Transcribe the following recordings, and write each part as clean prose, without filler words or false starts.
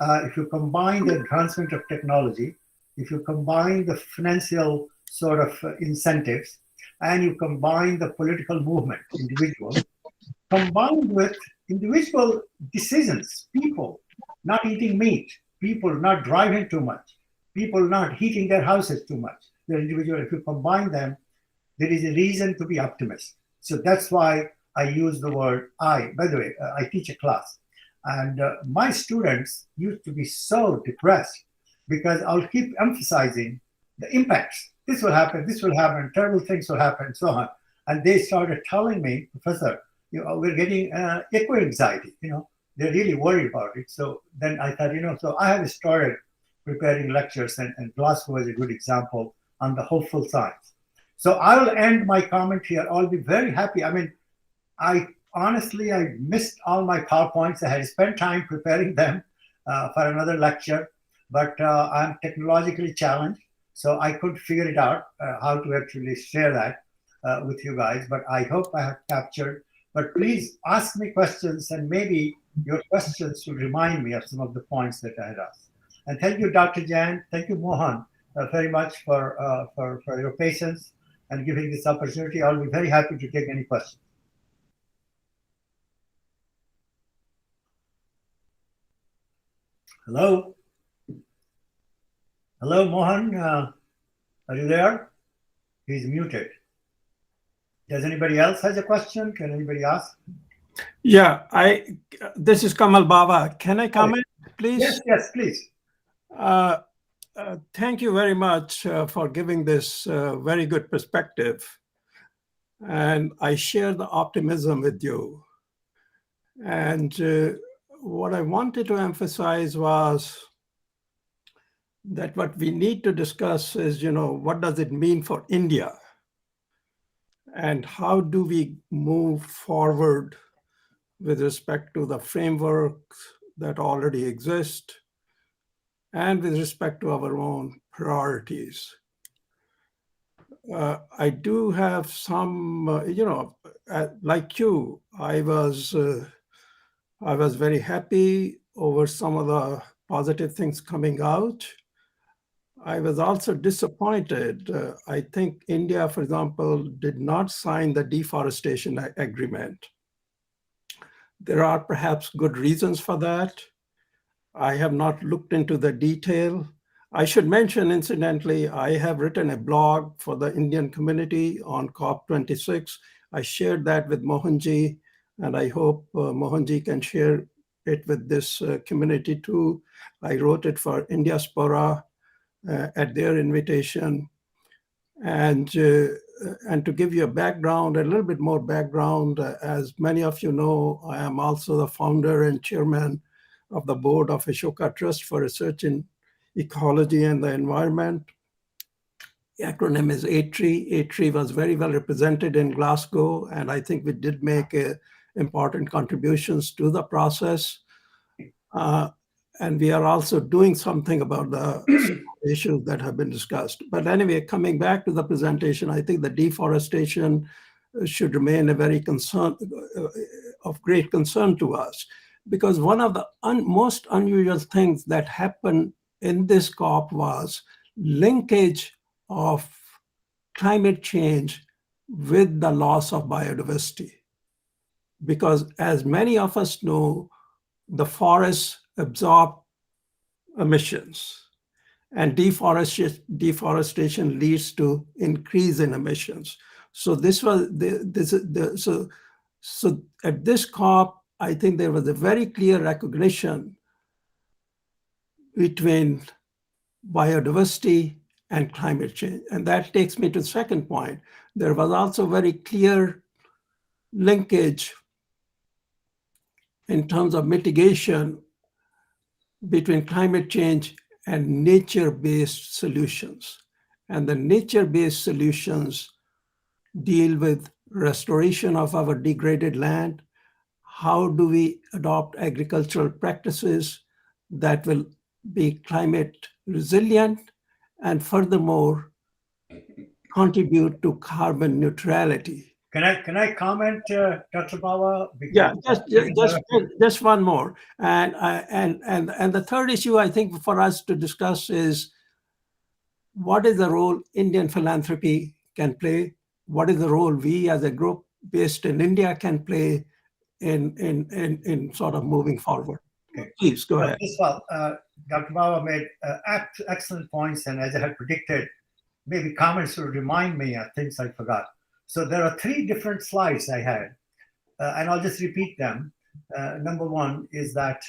if you combine the advancement of technology, if you combine the financial sort of incentives, and you combine the political movement, individual, combined with individual decisions, people not eating meat, people not driving too much, people not heating their houses too much, the individual, if you combine them, there is a reason to be optimistic. So that's why I use the word I. By the way, I teach a class, and my students used to be so depressed because I'll keep emphasizing the impacts. This will happen, terrible things will happen, and so on. And they started telling me, Professor, we're getting eco anxiety. They're really worried about it. So then I thought, so I have started preparing lectures, and Glasgow is a good example on the hopeful signs. So I will end my comment here. I'll be very happy. I mean, I missed all my PowerPoints. I had spent time preparing them for another lecture, but I'm technologically challenged, so I couldn't figure it out how to actually share that with you guys. But I hope I have captured. But please ask me questions, and maybe your questions will remind me of some of the points that I had asked. And thank you, Dr. Jan. Thank you, Mohan, very much for your patience and giving this opportunity. I'll be very happy to take any questions. Hello? Hello, Mohan. Are you there? He's muted. Does anybody else has a question? Can anybody ask? Yeah, this is Kamal Baba. Can I comment, please? Yes, please. Thank you very much for giving this very good perspective. And I share the optimism with you. And what I wanted to emphasize was that what we need to discuss is, what does it mean for India? And how do we move forward with respect to the frameworks that already exist and with respect to our own priorities? I do have some, like you, I was very happy over some of the positive things coming out. I was also disappointed. I think India, for example, did not sign the deforestation agreement. There are perhaps good reasons for that. I have not looked into the detail. I should mention, incidentally, I have written a blog for the Indian community on COP26. I shared that with Mohanji, and I hope Mohanji can share it with this community too. I wrote it for Indiaspora at their invitation. And to give you a little bit more background, as many of you know, I am also the founder and chairman of the board of Ashoka Trust for Research in Ecology and the Environment. The acronym is ATREE. ATREE was very well represented in Glasgow, and I think we did make important contributions to the process. And we are also doing something about the issues that have been discussed. But anyway, coming back to the presentation, I think the deforestation should remain a very of great concern to us, because one of the most unusual things that happened in this COP was linkage of climate change with the loss of biodiversity. Because as many of us know, the forests absorb emissions, and deforestation leads to increase in emissions. So so at this COP, I think there was a very clear recognition between biodiversity and climate change. And that takes me to the second point. There was also very clear linkage in terms of mitigation between climate change and nature-based solutions. And the nature-based solutions deal with restoration of our degraded land. How do we adopt agricultural practices that will be climate resilient and furthermore contribute to carbon neutrality? Can I comment, Dr. Bawa? Yeah, Because just one more, and the third issue I think for us to discuss is what is the role Indian philanthropy can play? What is the role we as a group based in India can play in sort of moving forward? okay. Please go ahead. First of all, Dr. Bawa made excellent points, and as I had predicted, maybe comments will remind me of things I forgot. So there are three different slides I had, and I'll just repeat them. Number one is that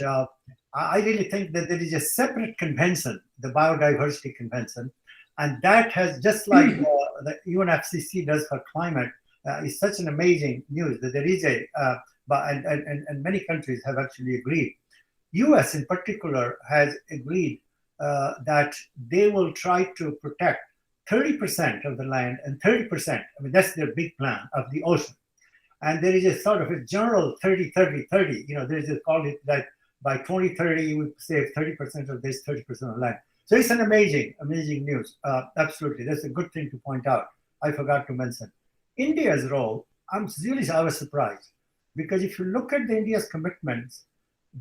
I really think that there is a separate convention, the Biodiversity Convention, and that has, just like the UNFCCC does for climate, is such an amazing news that there is and many countries have actually agreed. US in particular has agreed that they will try to protect 30% of the land and 30%, I mean, that's their big plan, of the ocean. And there is a sort of a general 30, 30, 30. There is a call it that by 2030, we save 30% of this, 30% of land. So it's an amazing news. Absolutely. That's a good thing to point out. I forgot to mention. India's role, I was surprised. Because if you look at India's commitments,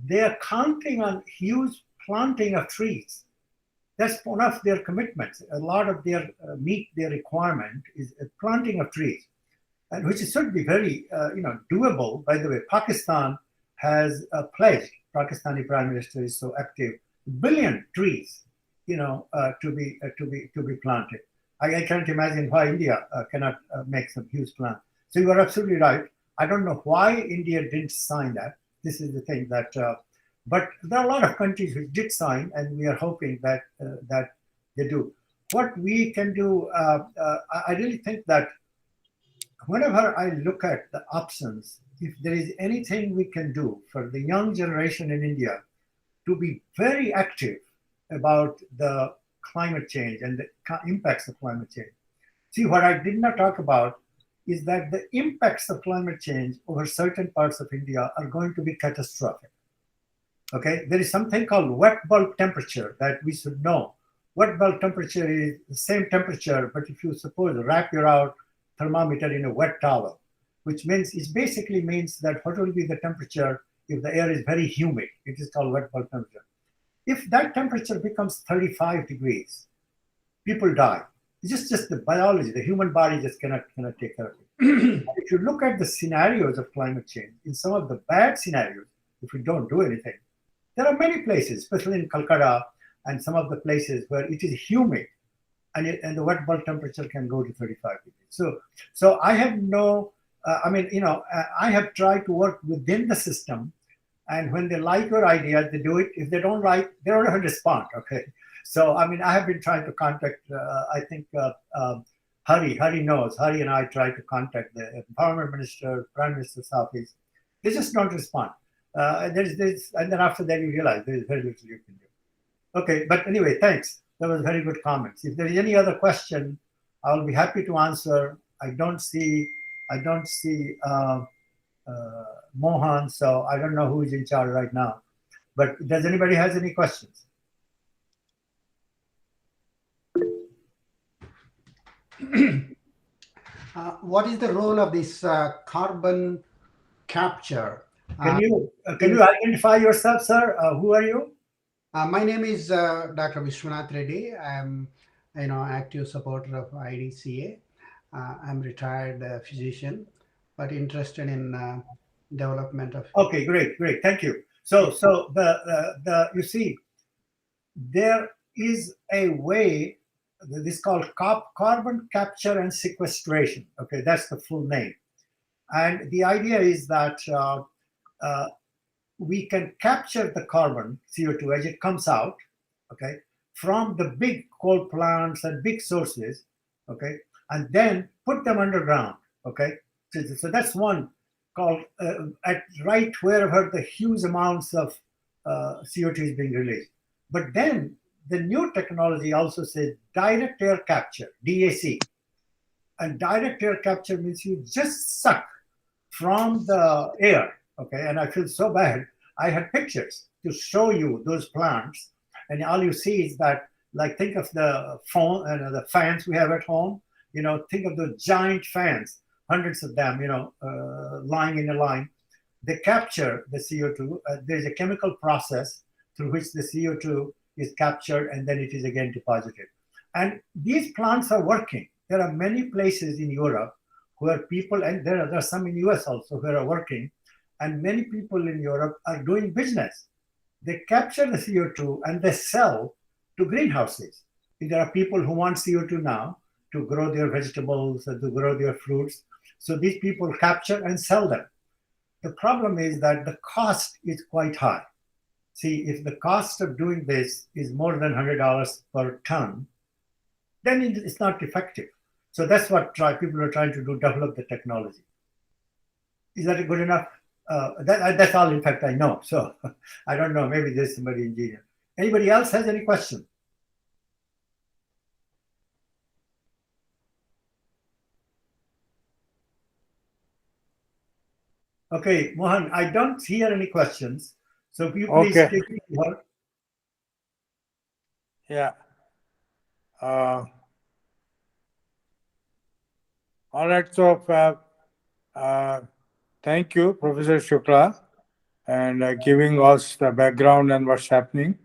they are counting on huge planting of trees. That's one of their commitments. A lot of their meet their requirement is a planting of trees, and which should be very doable. By the way, Pakistan has pledged. Pakistani Prime Minister is so active. 1 billion trees, to be planted. I can't imagine why India cannot make some huge plan. So you are absolutely right. I don't know why India didn't sign that. This is the thing that. But there are a lot of countries which did sign, and we are hoping that that they do. What we can do, I really think that whenever I look at the options, if there is anything we can do for the young generation in India to be very active about the climate change and the impacts of climate change. See, what I did not talk about is that the impacts of climate change over certain parts of India are going to be catastrophic. Okay, there is something called wet bulb temperature that we should know. Wet bulb temperature is the same temperature, but if you suppose wrap your thermometer in a wet towel, which means it basically means that what will be the temperature if the air is very humid? It is called wet bulb temperature. If that temperature becomes 35 degrees, people die. It's just the biology. The human body just cannot take care of it. If you look at the scenarios of climate change, in some of the bad scenarios, if we don't do anything, there are many places, especially in Calcutta and some of the places where it is humid, and the wet bulb temperature can go to 35 degrees. So I have I have tried to work within the system, and when they like your idea, they do it. If they don't like, they don't even respond. Okay. So I have been trying to contact. I think Hari knows. Hari and I tried to contact the Environment Minister, Prime Minister's office. They just don't respond. And then after that you realize there is very little you can do. Okay, but anyway, thanks. That was very good comments. If there is any other question, I will be happy to answer. I don't see Mohan, so I don't know who is in charge right now. But does anybody has any questions? What is the role of this carbon capture? Can you identify yourself, sir? Who are you? My name is Dr. Vishwanath Reddy. I'm active supporter of IDCA. I'm retired physician, but interested in development of. Okay, great, thank you. So the you see, there is a way. This is called carbon capture and sequestration. Okay, that's the full name. And the idea is that we can capture the carbon, CO2, as it comes out, okay, from the big coal plants and big sources, okay, and then put them underground, okay. So that's one called at right wherever the huge amounts of CO2 is being released. But then the new technology also says direct air capture, DAC. And direct air capture means you just suck from the air, okay? And I feel so bad. I had pictures to show you those plants, and all you see is that, like, think of the phone and the fans we have at home. Think of those giant fans. hundreds of them, lying in a line. They capture the CO2. There's a chemical process through which the CO2 is captured and then it is again deposited. And these plants are working. There are many places in Europe where people, and there are some in US also, who are working, and many people in Europe are doing business. They capture the CO2 and they sell to greenhouses. There are people who want CO2 now to grow their vegetables, to grow their fruits. So these people capture and sell them. The problem is that the cost is quite high. See, if the cost of doing this is more than $100 per ton, then it's not effective. So that's what people are trying to do, develop the technology. Is that good enough? That's all, in fact, I know. So I don't know, maybe there's somebody engineer. Anybody else has any question? Okay, Mohan, I don't hear any questions. So if you please take it over. Yeah. All right. So thank you, Professor Shukla, and giving us the background and what's happening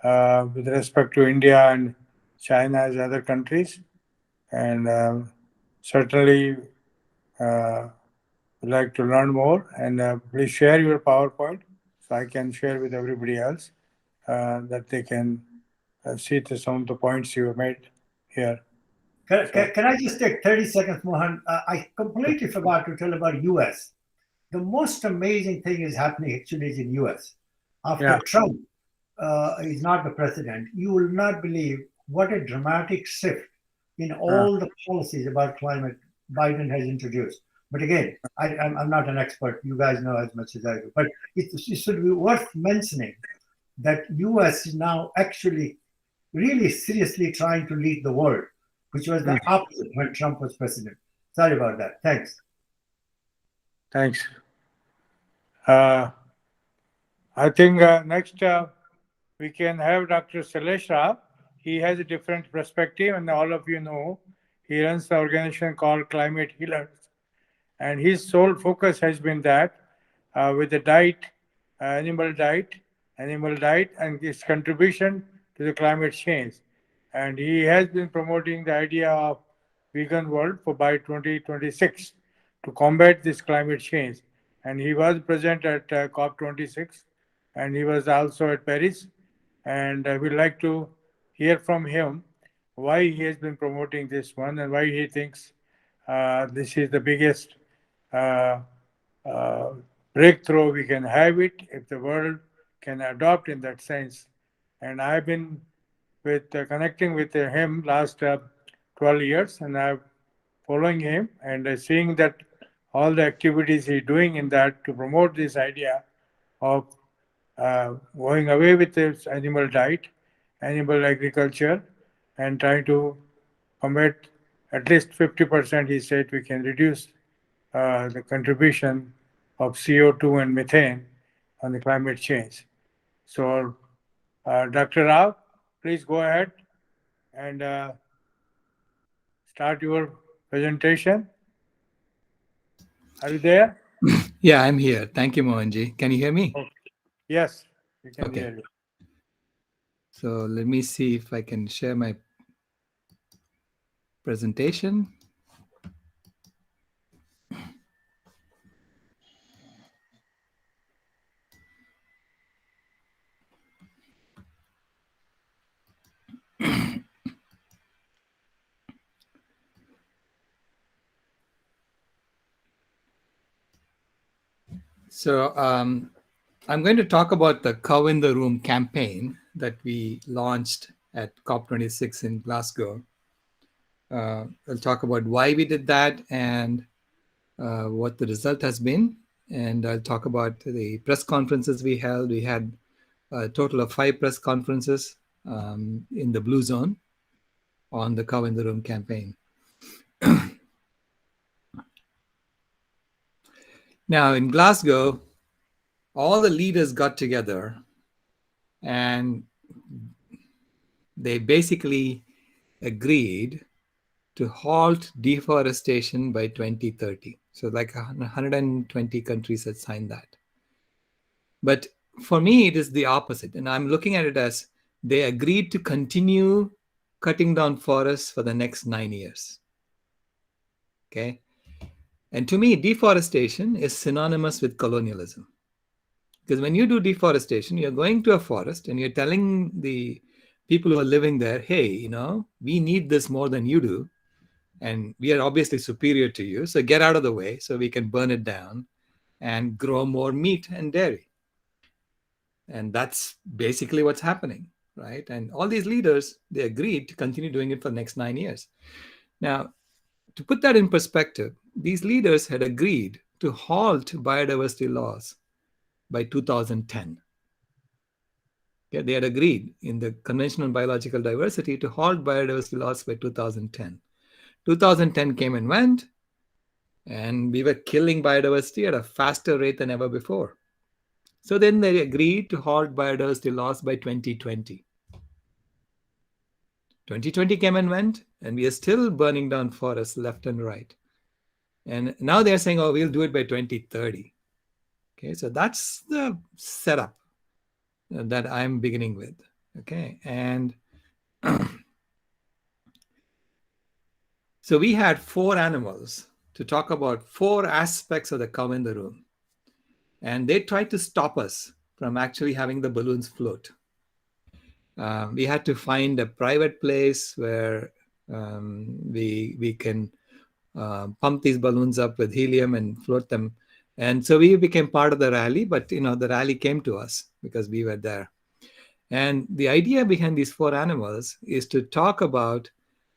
with respect to India and China as other countries. And certainly would like to learn more. And please share your PowerPoint so I can share with everybody else that they can see some of the points you have made here. Can I just take 30 seconds, Mohan? I completely forgot to tell about US. The most amazing thing is happening actually is in US. After Trump is not the president, you will not believe what a dramatic shift in all the policies about climate Biden has introduced. But again, I'm not an expert. You guys know as much as I do. But it should be worth mentioning that US is now actually really seriously trying to lead the world, which was the opposite when Trump was president. Sorry about that. Thanks. Thanks. I think next we can have Dr. Sailesh. He has a different perspective, and all of you know he runs the organization called Climate Healers. And his sole focus has been that with the diet, animal diet, and its contribution to the climate change. And he has been promoting the idea of vegan world for by 2026 to combat this climate change. And he was present at COP26, and he was also at Paris. And we'd like to hear from him why he has been promoting this one and why he thinks this is the biggest breakthrough we can have it if the world can adopt in that sense. And I've been connecting with him last 12 years, and I'm following him and seeing that all the activities he's doing in that to promote this idea of going away with this animal diet, animal agriculture, and trying to combat at least 50%, he said we can reduce the contribution of CO2 and methane on the climate change. So, Dr. Rao, please go ahead and start your presentation. Are you there? Yeah, I'm here. Thank you, Mohanji. Can you hear me? Okay. Yes, we can Okay. hear you. So let me see if I can share my presentation. So I'm going to talk about the Cow in the Room campaign that we launched at COP26 in Glasgow. I'll talk about why we did that and what the result has been. And I'll talk about the press conferences we held. We had a total of 5 press conferences in the Blue Zone on the Cow in the Room campaign. Now, in Glasgow, all the leaders got together and they basically agreed to halt deforestation by 2030. So like 120 countries had signed that. But for me, it is the opposite. And I'm looking at it as they agreed to continue cutting down forests for the next 9 years. Okay. And to me, deforestation is synonymous with colonialism. Because when you do deforestation, you're going to a forest and you're telling the people who are living there, hey, you know, we need this more than you do. And we are obviously superior to you. So get out of the way so we can burn it down and grow more meat and dairy. And that's basically what's happening, right? And all these leaders, they agreed to continue doing it for the next 9 years. Now, to put that in perspective, these leaders had agreed to halt biodiversity loss by 2010. Okay, they had agreed in the Convention on Biological Diversity to halt biodiversity loss by 2010. 2010 came and went, and we were killing biodiversity at a faster rate than ever before. So then they agreed to halt biodiversity loss by 2020. 2020 came and went, and we are still burning down forests left and right. And now they're saying, oh, we'll do it by 2030. Okay, so that's the setup that I'm beginning with. Okay, and so we had 4 animals to talk about 4 aspects of the cow in the room. And they tried to stop us from actually having the balloons float. We had to find a private place where we can pump these balloons up with helium and float them. And so we became part of the rally, but you know, the rally came to us because we were there. And the idea behind these 4 animals is to talk about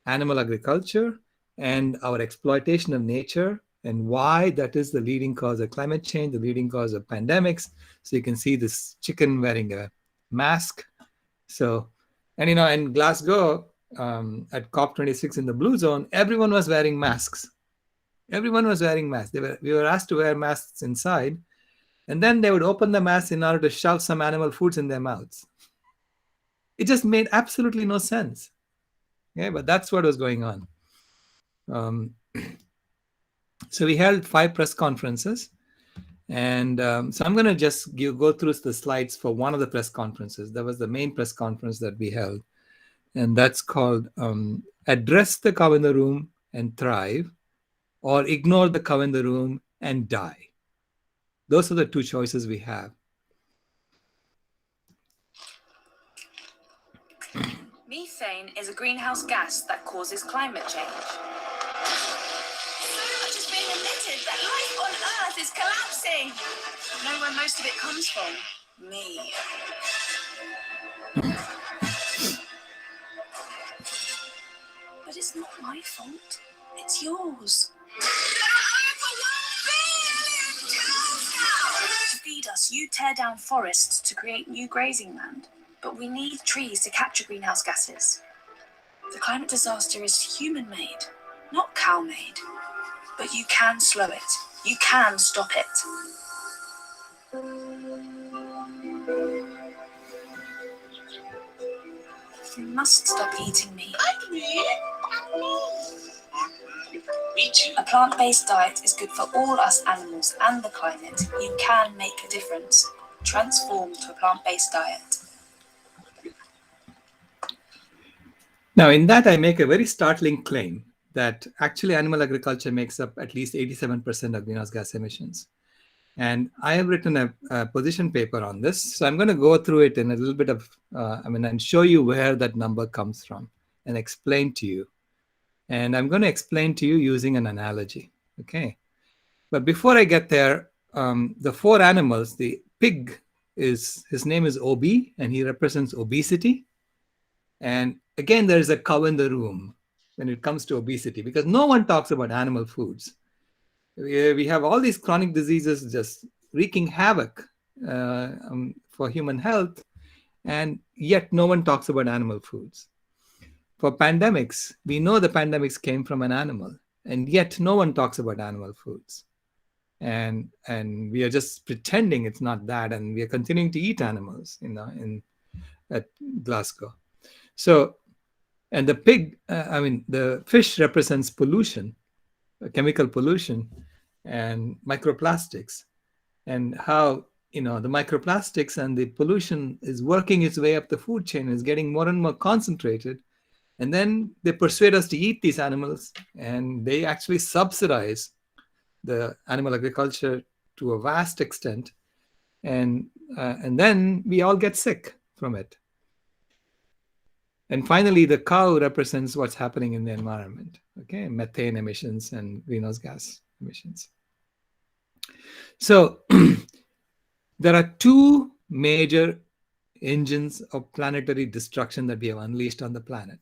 animal agriculture and our exploitation of nature and why that is the leading cause of climate change, the leading cause of pandemics. So you can see this chicken wearing a mask. So, and you know, in Glasgow, at COP26 in the Blue Zone, everyone was wearing masks. Everyone was wearing masks. We were asked to wear masks inside, and then they would open the mask in order to shove some animal foods in their mouths. It just made absolutely no sense. Okay, but that's what was going on. So we held 5 press conferences. And so I'm going to just go through the slides for one of the press conferences. That was the main press conference that we held. And that's called Address the Cow in the Room and Thrive, or Ignore the Cow in the Room and Die. Those are the 2 choices we have. Methane is a greenhouse gas that causes climate change. So much is being emitted that life on Earth is collapsing. You know where most of it comes from? Me. But it's not my fault. It's yours. To feed us, you tear down forests to create new grazing land. But we need trees to capture greenhouse gases. The climate disaster is human-made, not cow-made. But you can slow it. You can stop it. You must stop eating meat. Me too. A plant-based diet is good for all us animals and the climate. You can make a difference. Transform to a plant-based diet. Now, in that, I make a very startling claim that actually animal agriculture makes up at least 87% of greenhouse gas emissions. And I have written a position paper on this. So I'm going to go through it in a little bit of, and show you where that number comes from and explain to you. And I'm going to explain to you using an analogy. Okay. But before I get there, the 4 animals, the pig his name is OB, and he represents obesity. And again, there is a cow in the room when it comes to obesity, because no one talks about animal foods. We have all these chronic diseases just wreaking havoc for human health, and yet no one talks about animal foods. For pandemics, we know the pandemics came from an animal, and yet no one talks about animal foods. And we are just pretending it's not that, and we are continuing to eat animals, at Glasgow. So And the pig, the fish represents pollution, chemical pollution, and microplastics, and how the microplastics and the pollution is working its way up the food chain, is getting more and more concentrated. And then they persuade us to eat these animals, and they actually subsidize the animal agriculture to a vast extent. And then we all get sick from it. And finally, the cow represents what's happening in the environment, okay? Methane emissions and greenhouse gas emissions. So there are two major engines of planetary destruction that we have unleashed on the planet.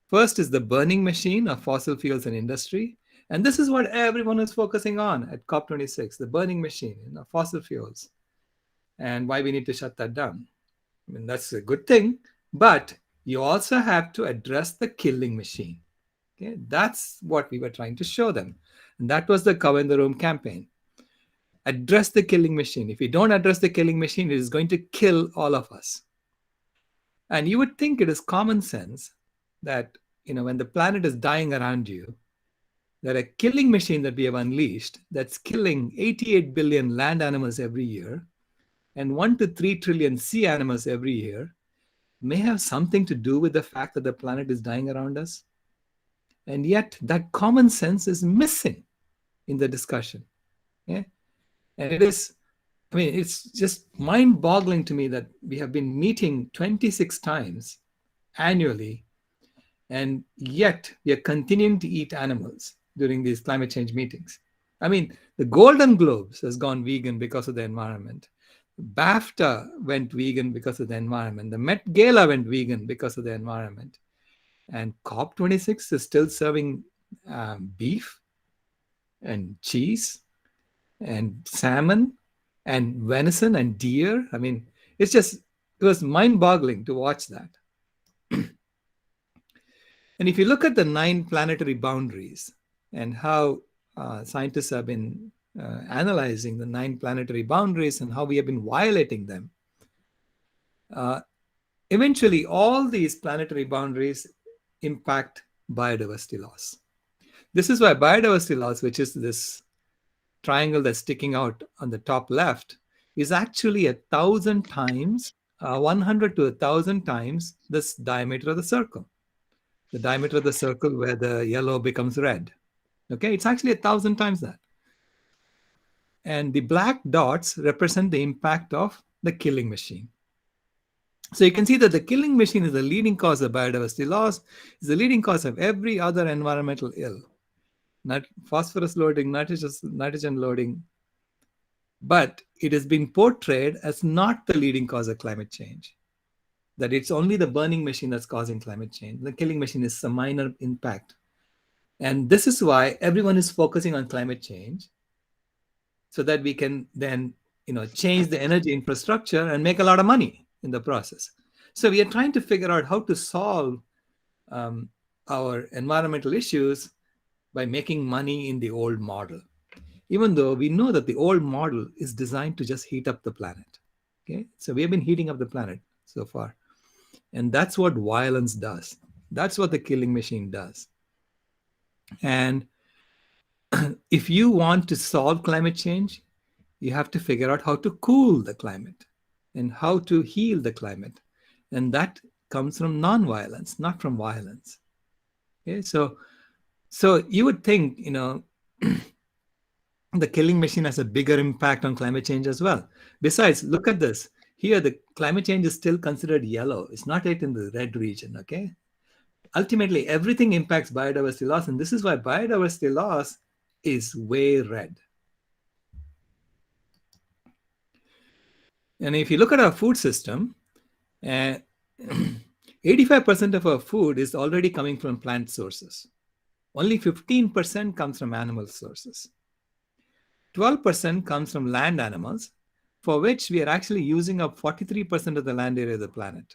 First is the burning machine of fossil fuels and industry. And this is what everyone is focusing on at COP26, the burning machine, fossil fuels, and why we need to shut that down. I mean, that's a good thing, but you also have to address the killing machine. Okay? That's what we were trying to show them. And that was the Cow in the Room campaign. Address the killing machine. If you don't address the killing machine, it is going to kill all of us. And you would think it is common sense that, when the planet is dying around you, that a killing machine that we have unleashed that's killing 88 billion land animals every year and 1 to 3 trillion sea animals every year may have something to do with the fact that the planet is dying around us. And yet that common sense is missing in the discussion. Yeah? And it's just mind-boggling to me that we have been meeting 26 times annually, and yet we are continuing to eat animals during these climate change meetings. I mean, the Golden Globes has gone vegan because of the environment. BAFTA went vegan because of the environment. The Met Gala went vegan because of the environment. And COP26 is still serving beef and cheese and salmon and venison and deer. I mean, it was mind-boggling to watch that. And if you look at the 9 planetary boundaries and how scientists have been analyzing the 9 planetary boundaries and how we have been violating them, eventually all these planetary boundaries impact biodiversity loss. This is why biodiversity loss, which is this triangle that's sticking out on the top left, is actually 1,000 times, 100 to 1,000 times this diameter of the circle. The diameter of the circle where the yellow becomes red. Okay, it's actually 1,000 times that. And the black dots represent the impact of the killing machine. So you can see that the killing machine is the leading cause of biodiversity loss, is the leading cause of every other environmental ill. Not phosphorus loading, nitrogen loading. But it has been portrayed as not the leading cause of climate change. That it's only the burning machine that's causing climate change. The killing machine is a minor impact. And this is why everyone is focusing on climate change, so that we can then change the energy infrastructure and make a lot of money in the process. So we are trying to figure out how to solve our environmental issues by making money in the old model, even though we know that the old model is designed to just heat up the planet. Okay, so we have been heating up the planet so far. And that's what violence does. That's what the killing machine does. And if you want to solve climate change, you have to figure out how to cool the climate and how to heal the climate. And that comes from non-violence, not from violence. Okay, so you would think, the killing machine has a bigger impact on climate change as well. Besides, look at this. Here, the climate change is still considered yellow. It's not yet in the red region, okay? Ultimately, everything impacts biodiversity loss, and this is why biodiversity loss is way red. And if you look at our food system, 85% of our food is already coming from plant sources. Only 15% comes from animal sources. 12% comes from land animals, for which we are actually using up 43% of the land area of the planet.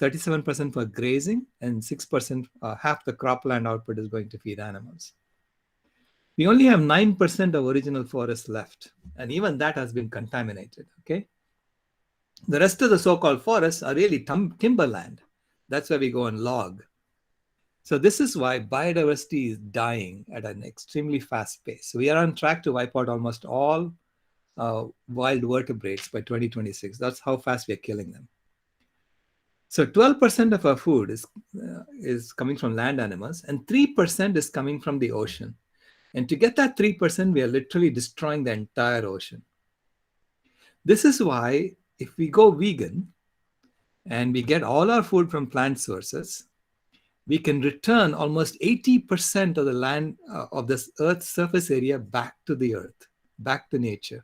37% for grazing, and 6%, half the cropland output is going to feed animals. We only have 9% of original forest left, and even that has been contaminated, okay? The rest of the so-called forests are really timberland. That's where we go and log. So this is why biodiversity is dying at an extremely fast pace. So we are on track to wipe out almost all wild vertebrates by 2026. That's how fast we are killing them. So 12% of our food is coming from land animals, and 3% is coming from the ocean. And to get that 3%, we are literally destroying the entire ocean. This is why if we go vegan and we get all our food from plant sources, we can return almost 80% of the land of this Earth's surface area back to the Earth, back to nature.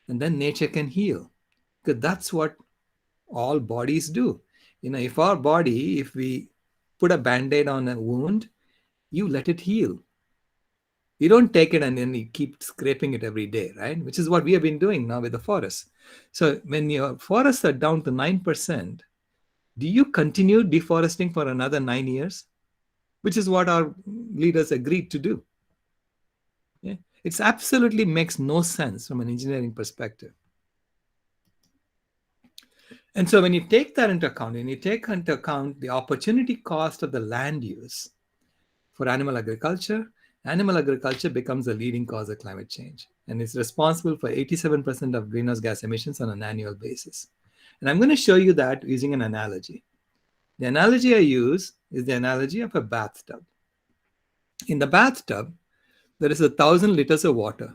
And then nature can heal, because that's what all bodies do. If our body, if we put a Band-Aid on a wound, you let it heal. You don't take it and then you keep scraping it every day, right? Which is what we have been doing now with the forests. So when your forests are down to 9%, do you continue deforesting for another 9 years? Which is what our leaders agreed to do. Yeah? It absolutely makes no sense from an engineering perspective. And so when you take that into account, and you take into account the opportunity cost of the land use for animal agriculture becomes the leading cause of climate change. And it's responsible for 87% of greenhouse gas emissions on an annual basis. And I'm going to show you that using an analogy. The analogy I use is the analogy of a bathtub. In the bathtub, there is 1,000 liters of water.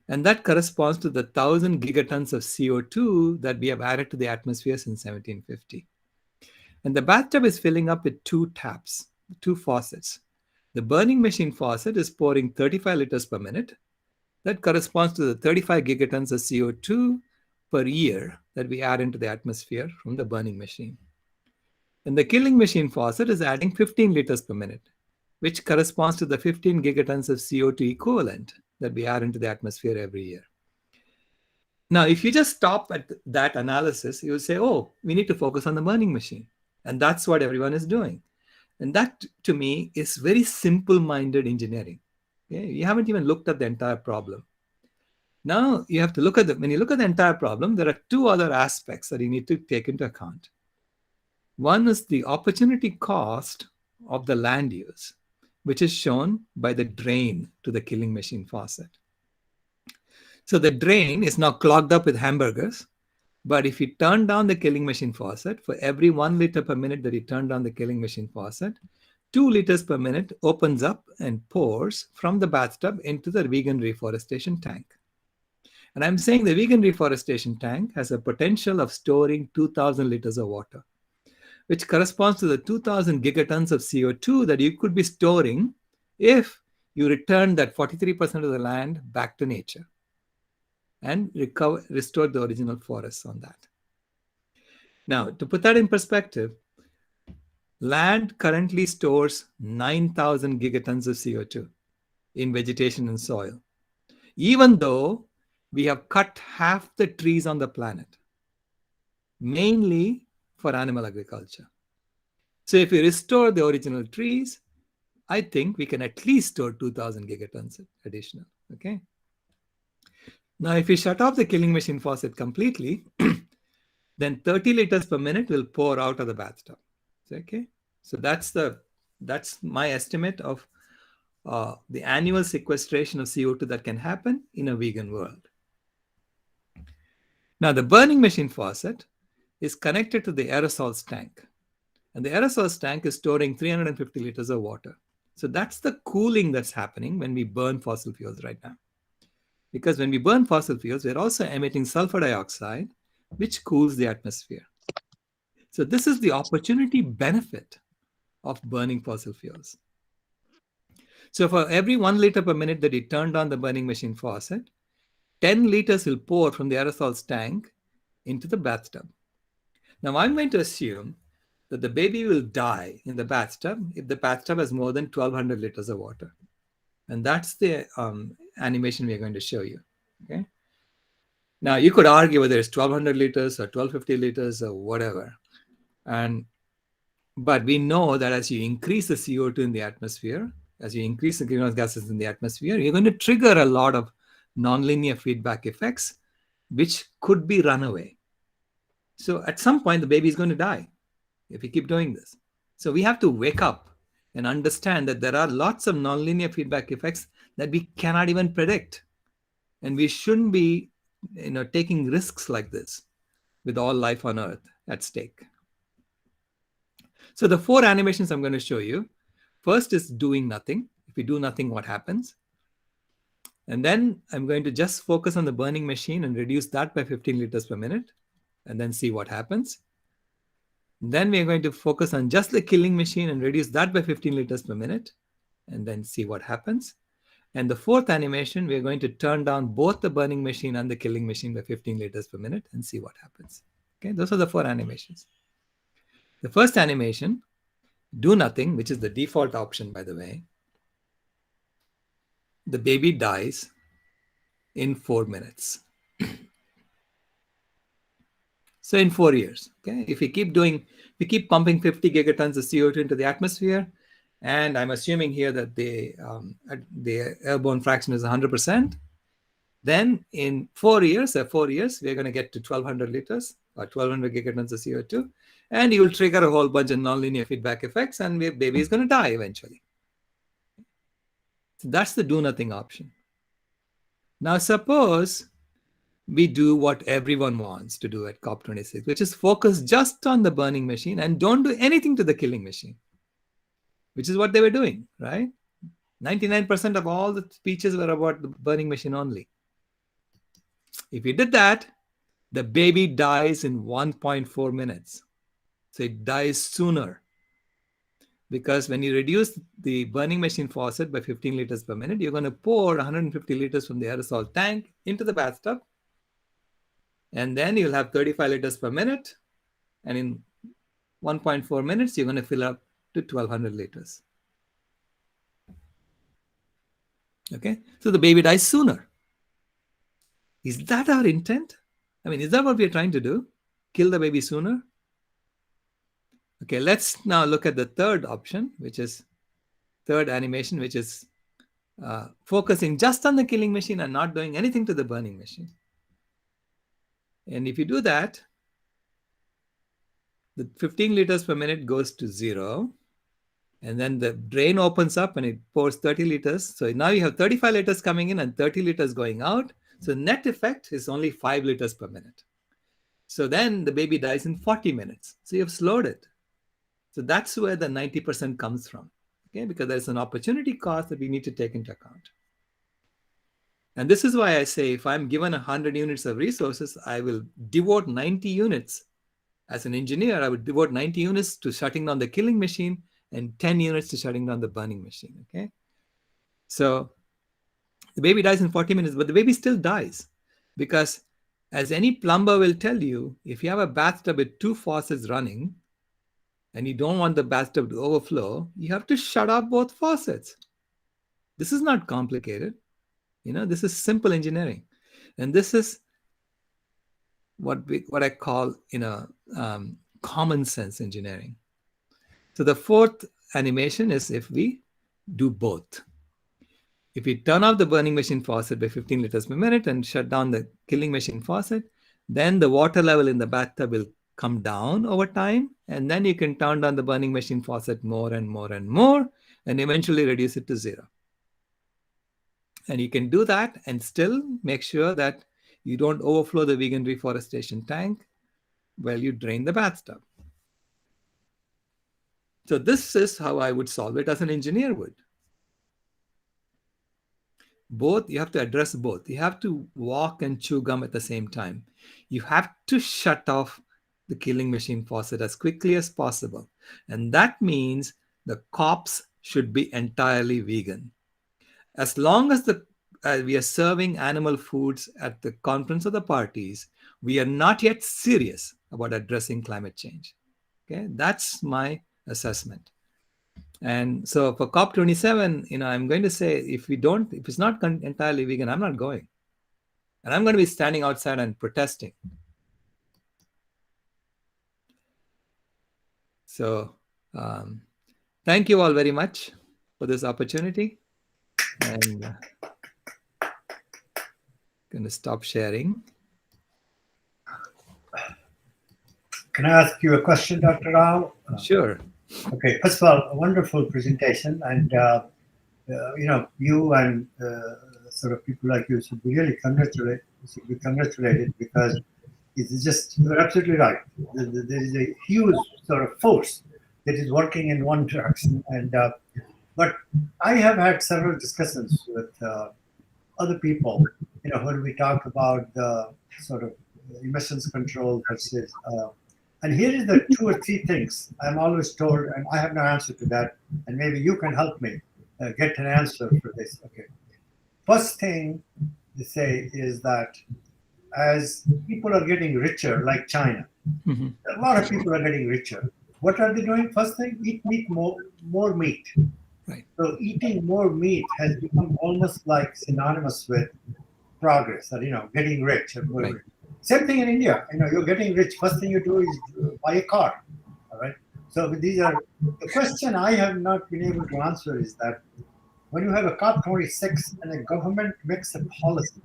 And that corresponds to the 1,000 gigatons of CO2 that we have added to the atmosphere since 1750. And the bathtub is filling up with two taps, two faucets. The burning machine faucet is pouring 35 liters per minute. That corresponds to the 35 gigatons of CO2 per year that we add into the atmosphere from the burning machine. And the killing machine faucet is adding 15 liters per minute, which corresponds to the 15 gigatons of CO2 equivalent that we add into the atmosphere every year. Now, if you just stop at that analysis, you will say, oh, we need to focus on the burning machine. And that's what everyone is doing. And that, to me, is very simple-minded engineering. Okay? You haven't even looked at the entire problem. Now, you have to look at when you look at the entire problem, there are two other aspects that you need to take into account. One is the opportunity cost of the land use, which is shown by the drain to the killing machine faucet. So the drain is now clogged up with hamburgers, but if you turn down the killing machine faucet, for every 1 liter per minute that you turn down the killing machine faucet, 2 liters per minute opens up and pours from the bathtub into the vegan reforestation tank. And I'm saying the vegan reforestation tank has a potential of storing 2,000 liters of water, which corresponds to the 2,000 gigatons of CO2 that you could be storing if you return that 43% of the land back to nature and restore the original forests on that. Now, to put that in perspective, land currently stores 9,000 gigatons of CO2 in vegetation and soil, even though we have cut half the trees on the planet, mainly for animal agriculture. So if we restore the original trees, I think we can at least store 2,000 gigatons additional, okay? Now, if we shut off the killing machine faucet completely, then 30 liters per minute will pour out of the bathtub, okay? So that's my estimate of the annual sequestration of CO2 that can happen in a vegan world. Now, the burning machine faucet is connected to the aerosols tank. And the aerosols tank is storing 350 liters of water. So that's the cooling that's happening when we burn fossil fuels right now. Because when we burn fossil fuels, we're also emitting sulfur dioxide, which cools the atmosphere. So this is the opportunity benefit of burning fossil fuels. So for every 1 liter per minute that you turn on the burning machine faucet, 10 liters will pour from the aerosols tank into the bathtub. Now I'm going to assume that the baby will die in the bathtub if the bathtub has more than 1,200 liters of water. And that's the animation we're going to show you, okay? Now, you could argue whether it's 1,200 liters or 1,250 liters or whatever. But we know that as you increase the CO2 in the atmosphere, as you increase the greenhouse gases in the atmosphere, you're going to trigger a lot of nonlinear feedback effects, which could be runaway. So at some point, the baby is going to die if we keep doing this. So we have to wake up and understand that there are lots of nonlinear feedback effects that we cannot even predict. And we shouldn't be taking risks like this with all life on Earth at stake. So the 4 animations I'm going to show you. First is doing nothing. If we do nothing, what happens? And then I'm going to just focus on the burning machine and reduce that by 15 liters per minute, and then see what happens. Then we're going to focus on just the killing machine and reduce that by 15 liters per minute, and then see what happens. And the 4th animation, we're going to turn down both the burning machine and the killing machine by 15 liters per minute and see what happens. Okay, those are the 4 animations. The first animation, do nothing, which is the default option, by the way. The baby dies in 4 minutes. So in 4 years, okay, if we keep pumping 50 gigatons of CO2 into the atmosphere, and I'm assuming here that the airborne fraction is 100%, then in 4 years, we're going to get to 1,200 liters or 1,200 gigatons of CO2, and you will trigger a whole bunch of nonlinear feedback effects, and the baby is going to die eventually. So that's the do nothing option. Now suppose we do what everyone wants to do at COP26, which is focus just on the burning machine and don't do anything to the killing machine, which is what they were doing, right? 99% of all the speeches were about the burning machine only. If we did that, the baby dies in 1.4 minutes. So it dies sooner. Because when you reduce the burning machine faucet by 15 liters per minute, you're going to pour 150 liters from the aerosol tank into the bathtub. And then you'll have 35 liters per minute. And in 1.4 minutes, you're going to fill up to 1,200 liters. Okay, so the baby dies sooner. Is that our intent? I mean, is that what we're trying to do? Kill the baby sooner? Okay, let's now look at the third option, which is third animation, which is focusing just on the killing machine and not doing anything to the burning machine. And if you do that, the 15 liters per minute goes to 0. And then the drain opens up and it pours 30 liters. So now you have 35 liters coming in and 30 liters going out. So net effect is only 5 liters per minute. So then the baby dies in 40 minutes. So you've slowed it. So that's where the 90% comes from. Okay, because there's an opportunity cost that we need to take into account. And this is why I say if I'm given 100 units of resources, I will devote 90 units. As an engineer, I would devote 90 units to shutting down the killing machine and 10 units to shutting down the burning machine. Okay, so the baby dies in 40 minutes, but the baby still dies because, as any plumber will tell you, if you have a bathtub with 2 faucets running and you don't want the bathtub to overflow, you have to shut off both faucets. This is not complicated. This is simple engineering. And this is what I call, common sense engineering. So the 4th animation is if we do both. If we turn off the burning machine faucet by 15 liters per minute and shut down the killing machine faucet, then the water level in the bathtub will come down over time. And then you can turn down the burning machine faucet more and more and more, and eventually reduce it to 0. And you can do that and still make sure that you don't overflow the vegan reforestation tank while you drain the bathtub. So this is how I would solve it as an engineer would. You have to address both. You have to walk and chew gum at the same time. You have to shut off the killing machine faucet as quickly as possible. And that means the COPs should be entirely vegan. As long as we are serving animal foods at the conference or the parties, we are not yet serious about addressing climate change. Okay, that's my assessment. And so for COP27, I'm going to say if it's not entirely vegan, I'm not going. And I'm going to be standing outside and protesting. So thank you all very much for this opportunity. And going to stop sharing. Can I ask you a question, Dr. Rao? Sure. Okay, first of all, a wonderful presentation, and you and sort of people like you should be really congratulated because it's just, you're absolutely right. There is a huge sort of force that is working in one direction, and but I have had several discussions with other people, when we talk about the sort of emissions control versus, and here is the two or three things I'm always told, and I have no answer to that, and maybe you can help me get an answer for this. Okay. First thing they say is that as people are getting richer, like China, a lot of people are getting richer. What are they doing? First thing, eat more meat. Right. So eating more meat has become almost like synonymous with progress, or getting rich. Right. Same thing in India. You're getting rich. First thing you do is buy a car. All right. So these are the question I have not been able to answer is that when you have a COP26 and a government makes a policy,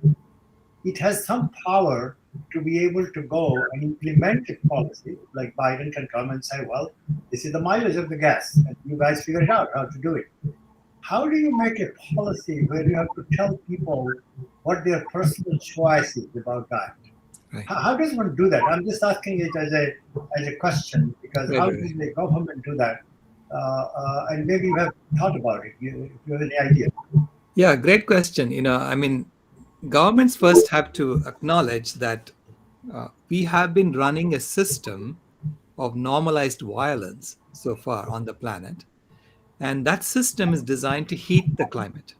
it has some power to be able to go and implement a policy. Like Biden can come and say, well, this is the mileage of the gas, and you guys figure it out how to do it. How do you make a policy where you have to tell people what their personal choice is about that? Right. How does one do that? I'm just asking it as a question, because how does the government do that? And maybe you have thought about it. If you have any idea. Yeah, great question. Governments first have to acknowledge that we have been running a system of normalized violence so far on the planet. And that system is designed to heat the climate.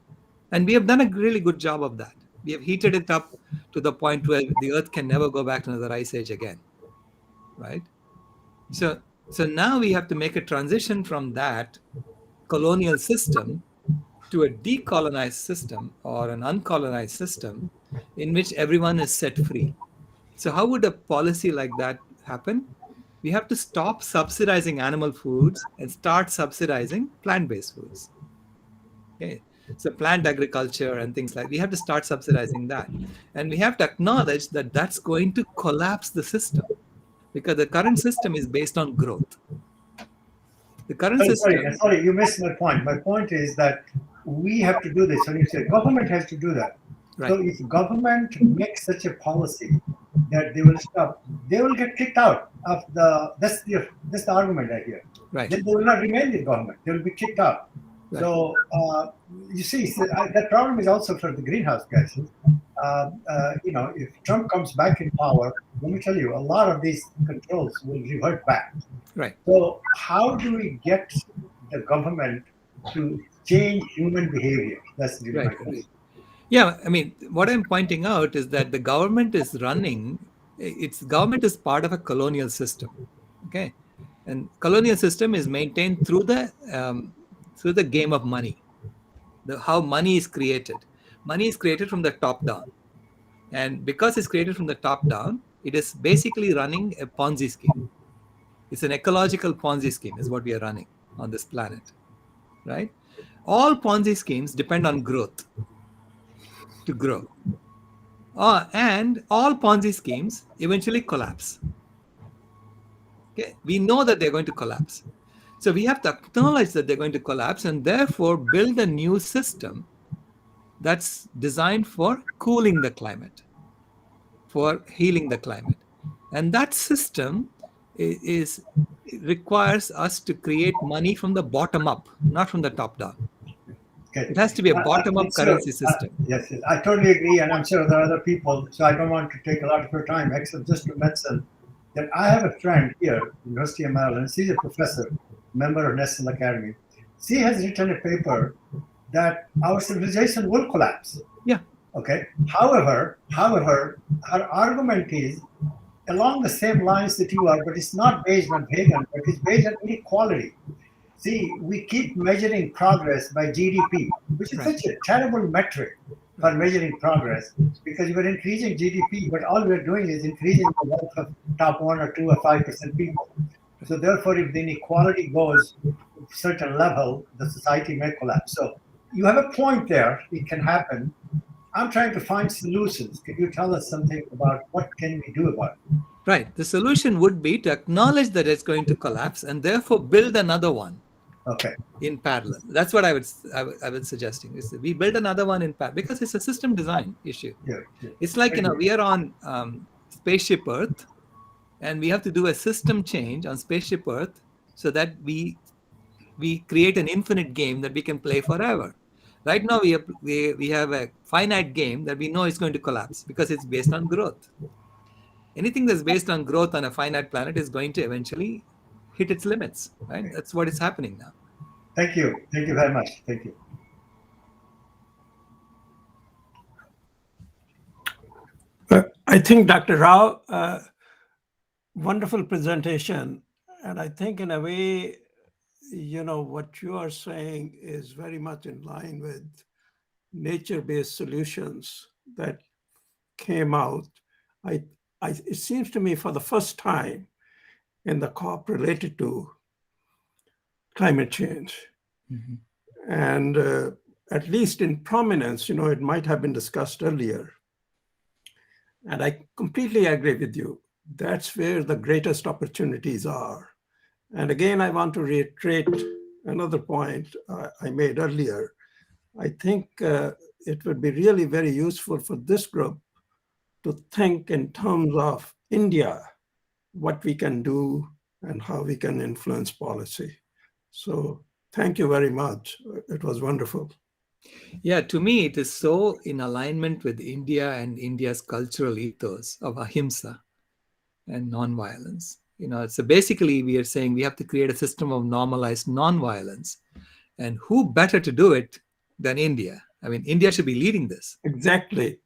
And we have done a really good job of that. We have heated it up to the point where the Earth can never go back to another ice age again. Right? So now we have to make a transition from that colonial system to a decolonized system or an uncolonized system in which everyone is set free. So how would a policy like that happen? We have to stop subsidizing animal foods and start subsidizing plant-based foods. Okay. So plant agriculture and things like, we have to start subsidizing that. And we have to acknowledge that that's going to collapse the system, because the current system is based on growth. The current system... Sorry, you missed my point. My point is that we have to do this. When you say government has to do that. Right. So if government makes such a policy that they will stop, they will get kicked out of that's the argument I hear. Right. Then they will not remain in government. They will be kicked out. Right. So you see, that problem is also for the greenhouse gases. If Trump comes back in power, let me tell you, a lot of these controls will revert back. Right. So how do we get the government to change human behavior? That's really my question. Yeah, I mean, what I'm pointing out is that the government is government is part of a colonial system. Okay. And colonial system is maintained through the game of money. How money is created. Money is created from the top down. And because it's created from the top down, it is basically running a Ponzi scheme. It's an ecological Ponzi scheme is what we are running on this planet, right? All Ponzi schemes depend on growth to grow. And all Ponzi schemes eventually collapse. Okay? We know that they're going to collapse. So we have to acknowledge that they're going to collapse and therefore build a new system that's designed for cooling the climate, for healing the climate. And that system requires us to create money from the bottom up, not from the top down. Okay. It has to be a bottom-up currency system. Yes, I totally agree, and I'm sure there are other people, so I don't want to take a lot of your time, except just to mention that I have a friend here, University of Maryland. She's a professor, member of National Academy. She has written a paper that our civilization will collapse. Yeah. Okay. However, her argument is along the same lines that you are, but it's not based on pagan, but it's based on inequality. See, we keep measuring progress by GDP, which is such a terrible metric for measuring progress, because we're increasing GDP, but all we're doing is increasing the wealth of top 1 or 2 or 5% people. So therefore, if the inequality goes to a certain level, the society may collapse. So you have a point there, it can happen. I'm trying to find solutions. Can you tell us something about what can we do about it? Right. The solution would be to acknowledge that it's going to collapse and therefore build another one Okay. in parallel. That's what I would suggesting is that we build another one in parallel because it's a system design issue. Yeah. Yeah. It's like, we are on spaceship Earth, and we have to do a system change on spaceship Earth so that we create an infinite game that we can play forever. Right now, we have a finite game that we know is going to collapse because it's based on growth. Anything that's based on growth on a finite planet is going to eventually hit its limits, right? That's what is happening now. Thank you. Thank you very much. Thank you. I think, Dr. Rao, wonderful presentation. And I think in a way, what you are saying is very much in line with nature-based solutions that came out. It seems to me for the first time in the COP related to climate change. Mm-hmm. And at least in prominence, it might have been discussed earlier. And I completely agree with you. That's where the greatest opportunities are. And again, I want to reiterate another point I made earlier. I think it would be really very useful for this group to think in terms of India, what we can do and how we can influence policy. So thank you very much. It was wonderful. Yeah, to me, it is so in alignment with India and India's cultural ethos of ahimsa and nonviolence. So basically, we are saying we have to create a system of normalized nonviolence. And who better to do it than India? I mean, India should be leading this. Exactly.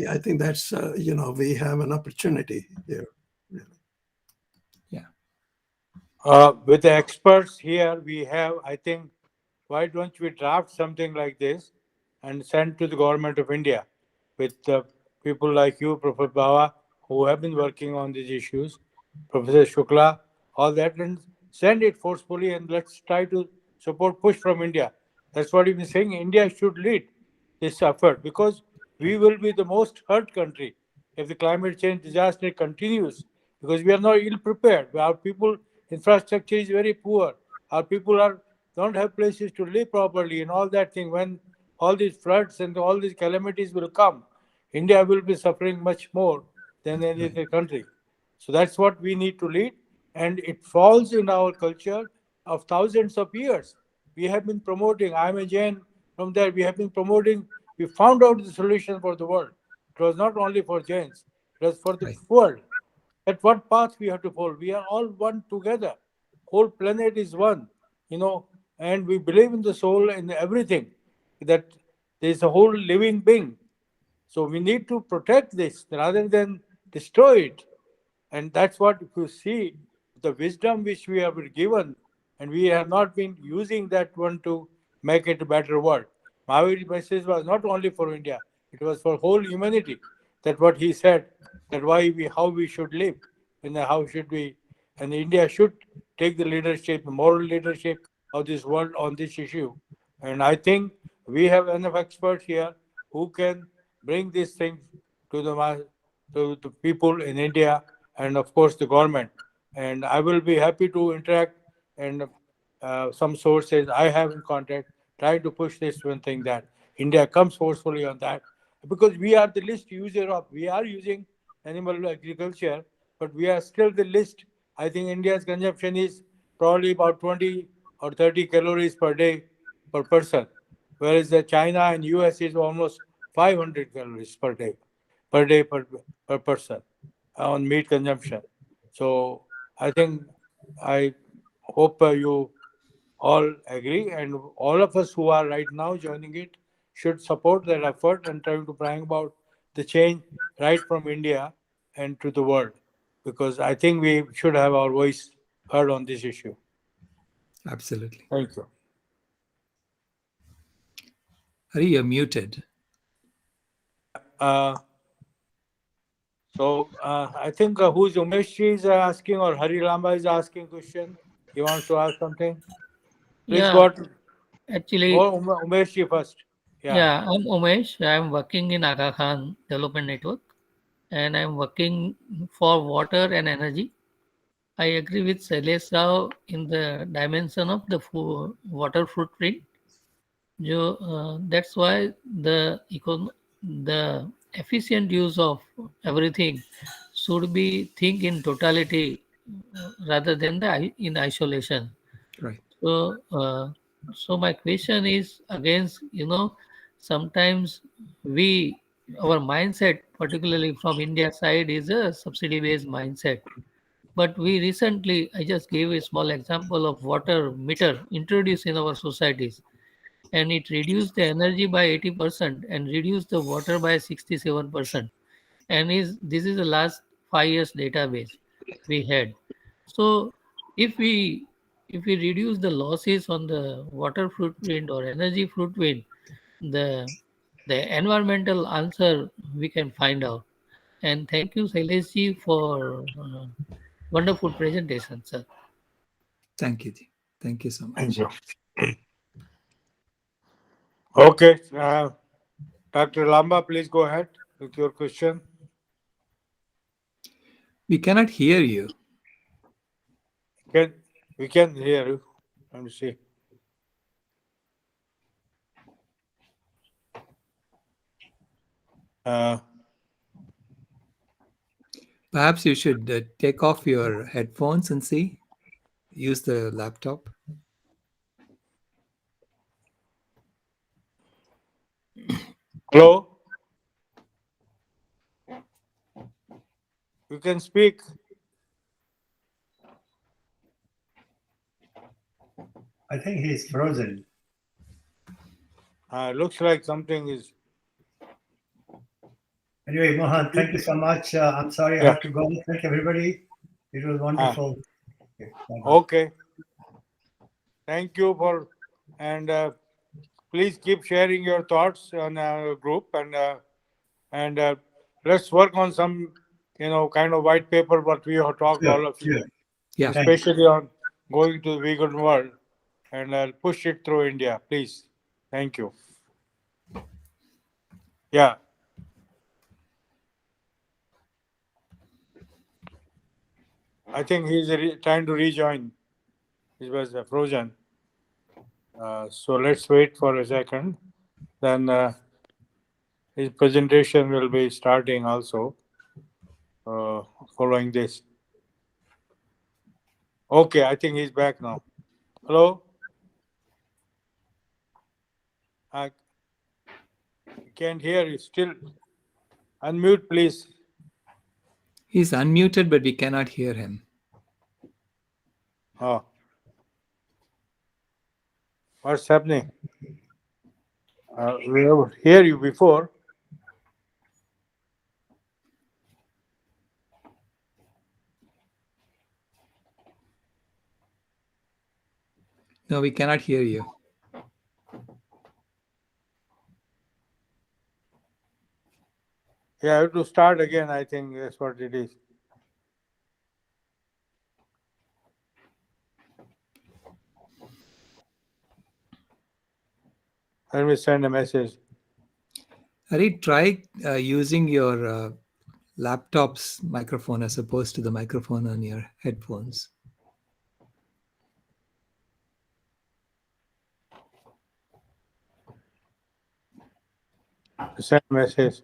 I think that's, we have an opportunity here. Really. Yeah. With the experts here, we have, I think, why don't we draft something like this and send to the government of India with people like you, Professor Bawa, who have been working on these issues, Professor Shukla, all that, and send it forcefully and let's try to support push from India. That's what we've been saying. India should lead this effort because we will be the most hurt country if the climate change disaster continues because we are not ill prepared. Our people infrastructure is very poor. Our people don't have places to live properly and all that thing. When all these floods and all these calamities will come, India will be suffering much more than any other country. So that's what we need to lead. And it falls in our culture of thousands of years. We have been promoting, I'm a Jain from there, we have been promoting, we found out the solution for the world. It was not only for Jains, it was for the world. At what path we have to follow? We are all one together. Whole planet is one, and we believe in the soul and everything, that there is a whole living being. So we need to protect this rather than destroy it. And that's what you see, the wisdom which we have been given, and we have not been using that one to make it a better world. Mahaviri's message was not only for India, it was for whole humanity. That what he said, that how we should live, and how should we, and India should take the leadership, the moral leadership of this world on this issue. And I think we have enough experts here who can bring these things to the people in India and of course the government. And I will be happy to interact and some sources I have in contact, trying to push this one thing that India comes forcefully on that, because we are the least user of, we are using animal agriculture, but we are still the least. I think India's consumption is probably about 20 or 30 calories per day per person, whereas the China and US is almost 500 calories per day per person on meat consumption. So I think I hope you all agree, and all of us who are right now joining it should support that effort and trying to bring about the change right from India and to the world, because I think we should have our voice heard on this issue. Absolutely. Thank you. Hari, you're muted. I think who's Umeshji is asking, or Hari Lamba is asking question. He wants to ask something. Please Yeah, go to actually, Umeshji first. yeah, I'm Umesh. I'm working in Aga Khan Development Network. and I'm working for water and energy. I agree with Sailesh Rao in the dimension of the water footprint. That's why the efficient use of everything should be think in totality rather than in isolation. Right. So my question is against, sometimes our mindset, particularly from India side, is a subsidy based mindset. But we recently, I just gave a small example of water meter introduced in our societies, and it reduced the energy by 80% and reduced the water by 67%. And this is the last 5 years database we had. So if we reduce the losses on the water footprint or energy footprint, the the environmental answer we can find out. And thank you, Sailesh ji, for wonderful presentation, sir. Thank you, Ji. Thank you so much. Thank you. Okay. Dr. Lamba, please go ahead with your question. We cannot hear you. We can hear you. Let me see. Perhaps you should take off your headphones and see. Use the laptop. Hello? You can speak. I think he's frozen. Looks like something is. Anyway, Mohan, thank you so much. I'm sorry I Yeah. have to go. Thank everybody. It was wonderful. Okay, bye-bye. Okay. Thank you and please keep sharing your thoughts on our group and let's work on some kind of white paper what we have talked Sure, all of you, sure. Yeah. Thank you. especially on going to the vegan world, and I'll push it through India, please. Thank you. Yeah. I think he's trying to rejoin. He was frozen. So let's wait for a second. Then his presentation will be starting also following this. Okay, I think he's back now. Hello? I can't hear you still. Unmute, please. He's unmuted, but we cannot hear him. Oh. What's happening? We have heard you before. No, we cannot hear you. Yeah, I have to start again. I think that's what it is. Let me send a message. Hari, try using your laptop's microphone as opposed to the microphone on your headphones. Send a message.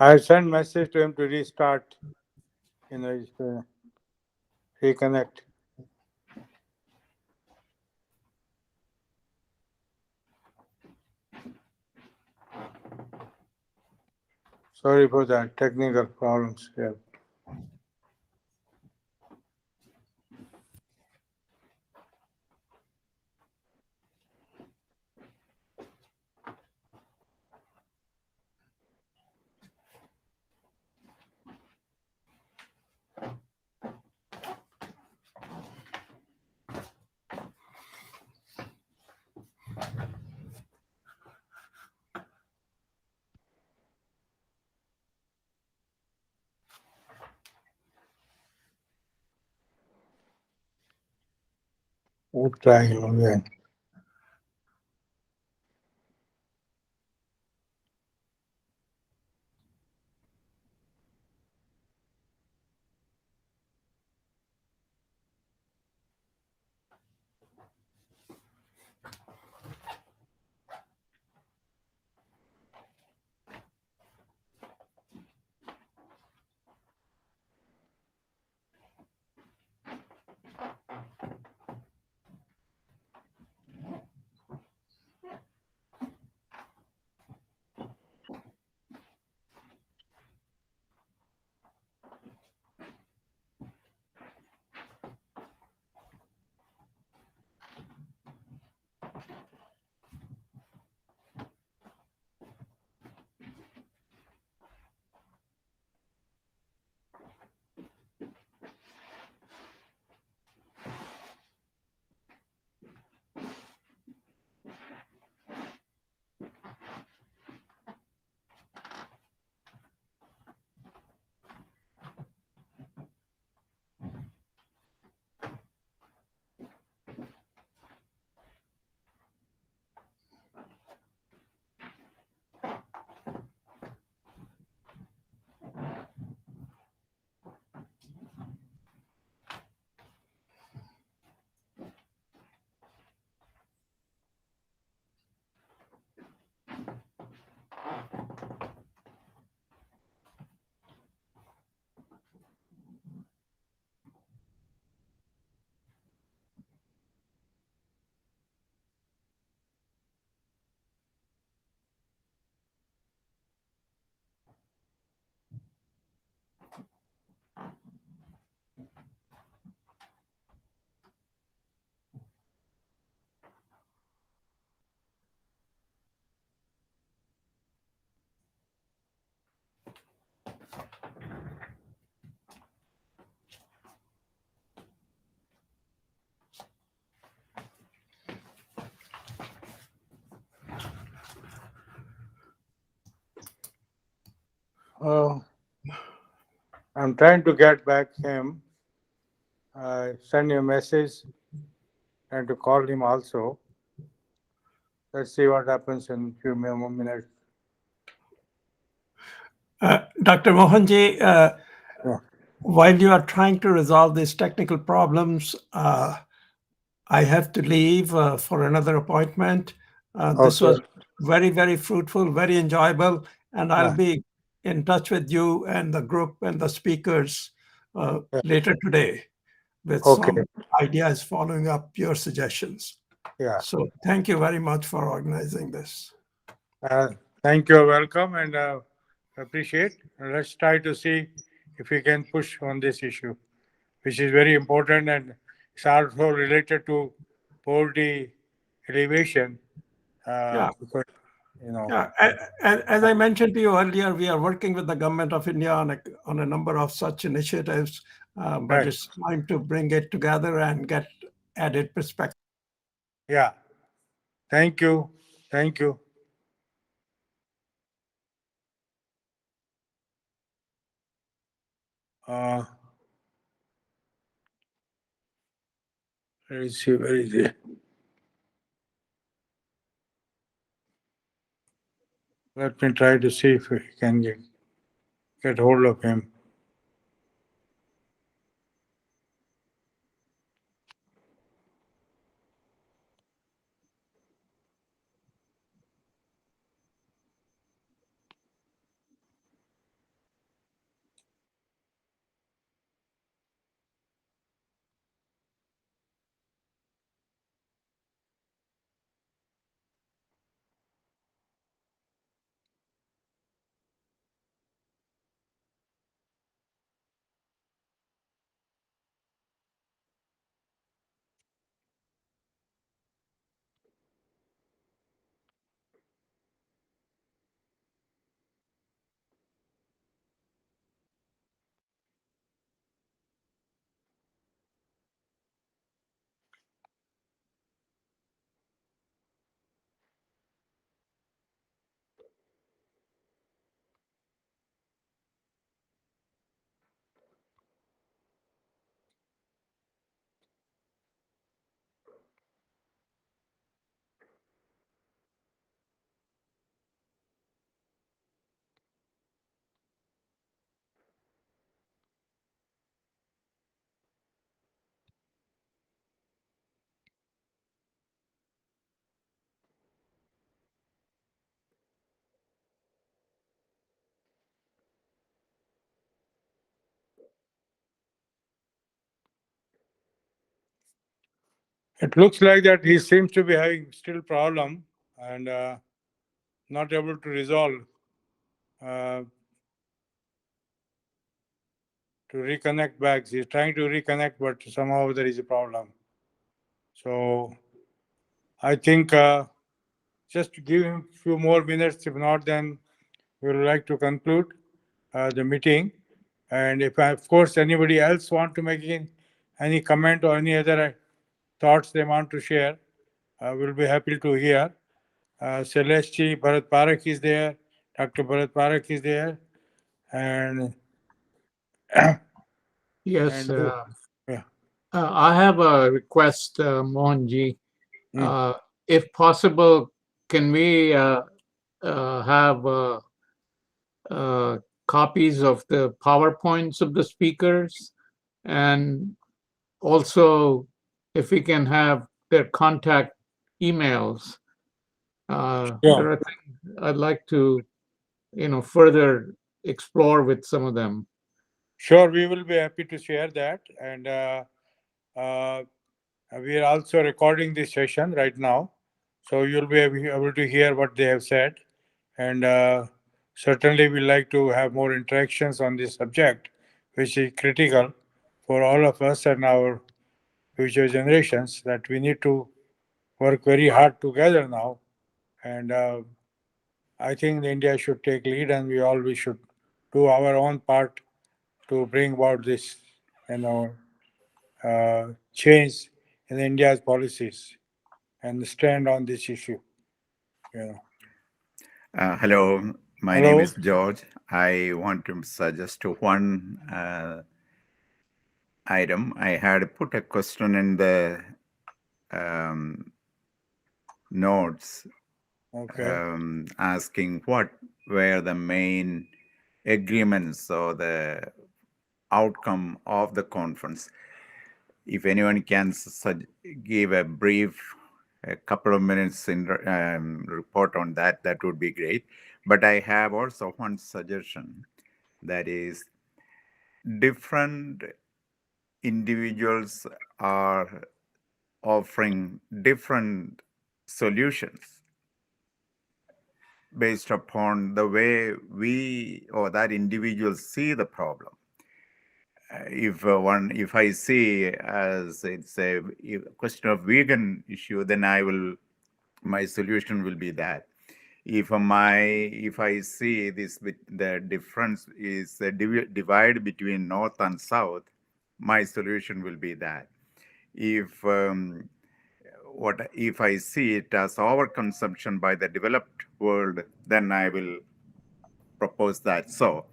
I sent message to him to restart. Reconnect. Sorry for that technical problems here. We'll try again. Oh, I'm trying to get back him. I send you a message and to call him also. Let's see what happens in a few more minutes. Dr. Mohanji, Yeah. while you are trying to resolve these technical problems, I have to leave for another appointment. This was Okay. very, very fruitful, very enjoyable, and I'll Yeah. be in touch with you and the group and the speakers Yeah. later today with Okay. some ideas following up your suggestions. Yeah. So thank you very much for organizing this. Thank you. Welcome and appreciate. Let's try to see if we can push on this issue, which is very important and it's also related to poverty elevation. Yeah. Because, you know, Yeah, as I mentioned to you earlier, we are working with the government of India on a number of such initiatives, but right. it's time to bring it together and get added perspective. Yeah. Thank you. Thank you. Let's see, where is it? Let me try to see if we can get hold of him. It looks like that he seems to be having still problem and not able to resolve uh, to reconnect back. He's trying to reconnect, but somehow there is a problem. So I think just to give him a few more minutes. If not, then we would like to conclude the meeting. And if, of course, anybody else want to make any comment or any other thoughts they want to share, we'll be happy to hear. Sailesh ji, Bharat Parakh is there. Dr. Bharat Parakh is there. And Yes, yeah. I have a request, Mohanji. Hmm. If possible, can we have copies of the PowerPoints of the speakers? And also, if we can have their contact emails. Sure. There are things I'd like to, further explore with some of them. Sure, we will be happy to share that. And we are also recording this session right now. So you'll be able to hear what they have said. And certainly we'd like to have more interactions on this subject, which is critical for all of us and our future generations, that we need to work very hard together now. And I think India should take lead, and we should do our own part to bring about this, change in India's policies and stand on this issue. Hello, my Hello. name is George. I want to suggest one item. I had put a question in the notes Okay. asking what were the main agreements or the outcome of the conference. If anyone can give a brief, a couple of minutes in report on that, that would be great. But I have also one suggestion, that is, different individuals are offering different solutions based upon the way we or that individual see the problem. If I see as it's a question of vegan issue, then my solution will be that. If I see the difference is the divide between north and south, my solution will be that. If I see it as overconsumption by the developed world, then I will propose that. So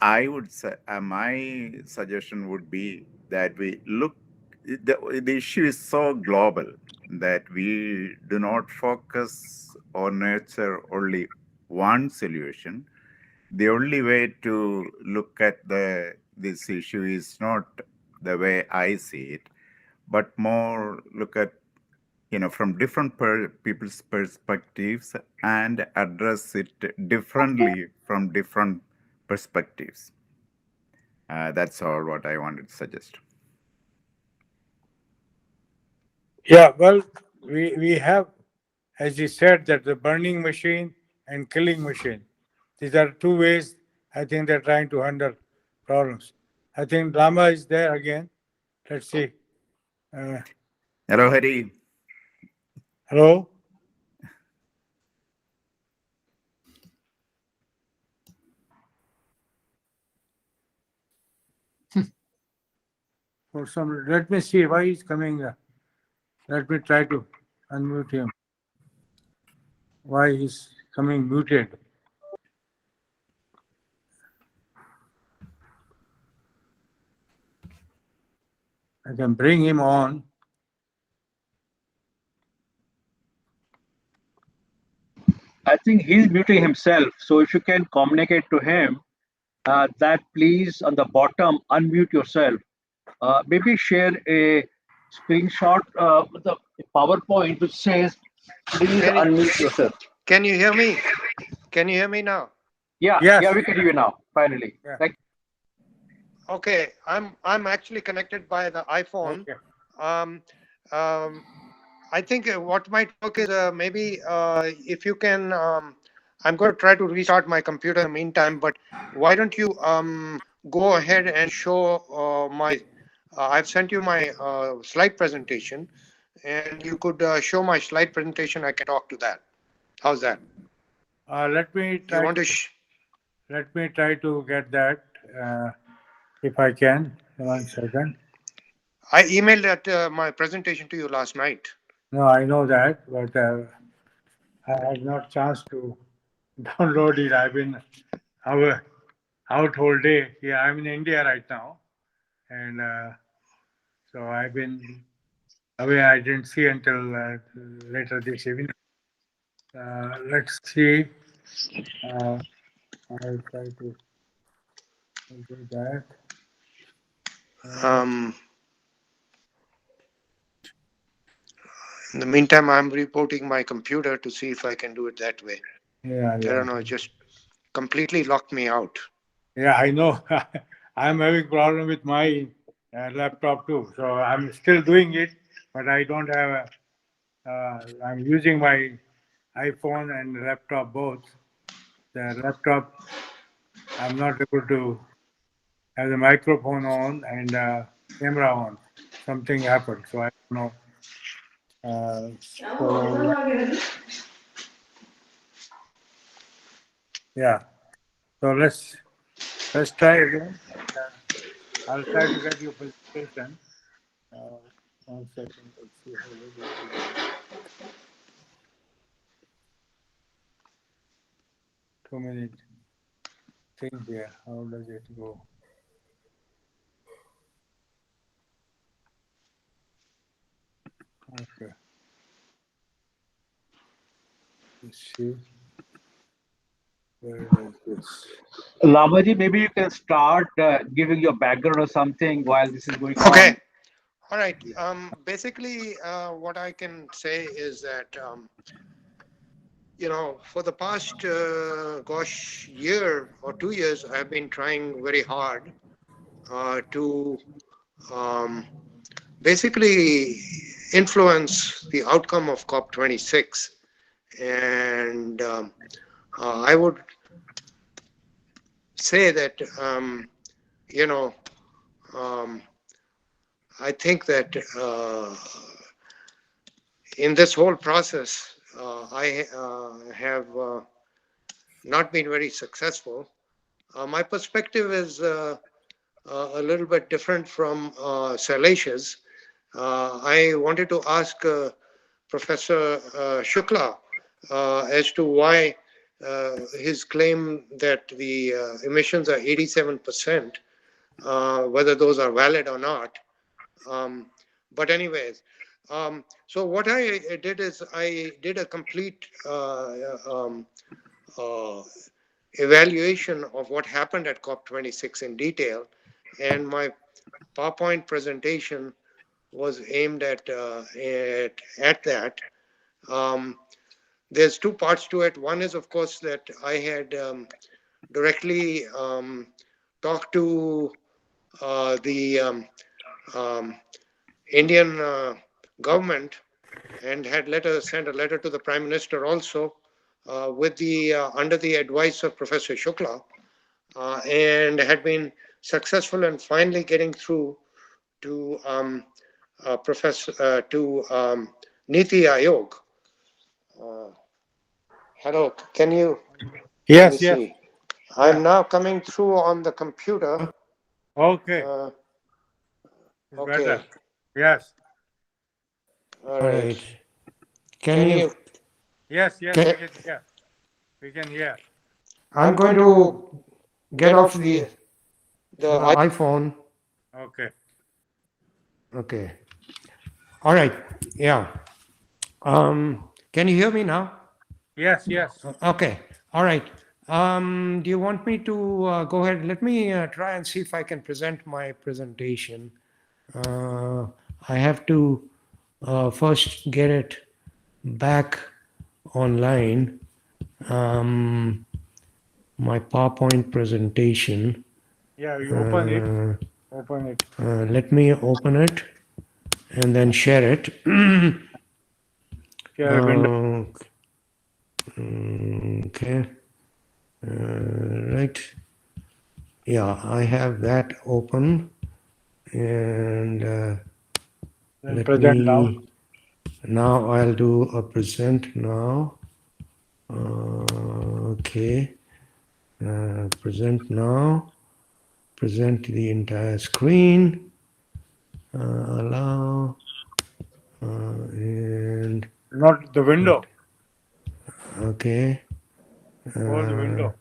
I would say my suggestion would be that we look. The issue is so global that we do not focus or nurture only one solution. The only way to look at this issue is not the way I see it, but more look at from different people's perspectives and address it differently from different perspectives. That's all what I wanted to suggest. Yeah, well, we have, as you said, that the burning machine and killing machine. These are two ways I think they're trying to handle problems. I think Lama is there again. Let's see. Hello, Hari. Hello? Let me see why he's coming. Let me try to unmute him. Why he's coming muted? I can bring him on. I think he's muting himself. So if you can communicate to him that please on the bottom unmute yourself. Maybe share a screenshot with the PowerPoint which says please unmute yourself. Can you hear me? Can you hear me now? Yeah, Yes. yeah, we can hear you now. Finally. Yeah. Okay, I'm actually connected by the iPhone. Okay. I think what might work is maybe if you can. I'm going to try to restart my computer in the meantime, but why don't you go ahead and show my. I've sent you my slide presentation, and you could show my slide presentation. I can talk to that. How's that? Let me You try. want to? Let me try to get that if I can. 1 second. I emailed that my presentation to you last night. No, I know that, but I had not chance to download it. I've been out whole day. Yeah, I'm in India right now, and so I've been away. I didn't see until later this evening. Let's see. I'll try to do that. In the meantime, I'm rebooting my computer to see if I can do it that way. Yeah, I don't know, it just completely locked me out. Yeah, I know. I'm having problem with my laptop too. So I'm still doing it, but I don't have I'm using my iPhone and laptop both. The laptop, I'm not able to have the microphone on and camera on. Something happened, so I don't know. So yeah, so let's try again. I'll try to get your presentation. 1 second. Let's see how we do it. 2 minute thing here. How does it go? Okay. Let's see. Where is this? Lamaji, maybe you can start giving your background or something while this is going on. Okay. All right. Basically, what I can say is that, for the past, year or 2 years, I've been trying very hard to basically influence the outcome of COP26. And I would say that, I think that in this whole process, I have not been very successful. My perspective is a little bit different from Sailesh's. I wanted to ask Professor Shukla as to why his claim that the emissions are 87%, whether those are valid or not. But anyways, so what I did is I did a complete evaluation of what happened at COP26 in detail, and my PowerPoint presentation was aimed at that. There's two parts to it. One is, of course, that I had directly talked to the Indian government and had sent a letter to the Prime Minister also with the under the advice of Professor Shukla, and had been successful in finally getting through to Niti Ayog. Hello, can you? Yes, let me yes. see. I'm now coming through on the computer. Okay. Okay. Better. Yes. All right. Can you? Yes, yes, Can, we can hear. We can hear. I'm going to get off the iPhone. Okay. Okay. All right. Yeah. Can you hear me now? Yes, yes. Okay. All right. Do you want me to go ahead? Let me try and see if I can present my presentation. I have to first get it back online. My PowerPoint presentation. Yeah, you open it. Open it. Let me open it and then share it. Share a window. Okay. Right. Yeah, I have that open, and Then let present now. me. Now I'll do a present now. Okay. Present now. Present the entire screen. Allow. And Not the window. okay. Or the window.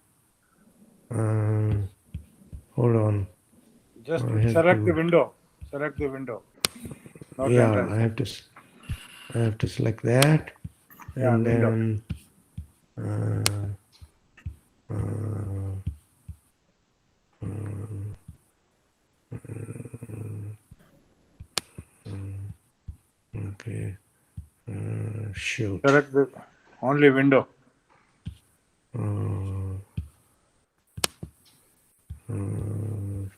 Hold on. Just I have select the to. window. Select the window. Not the Yeah, entrance. I have to select that, Yeah, and window. then okay. Shoot. Select the only window.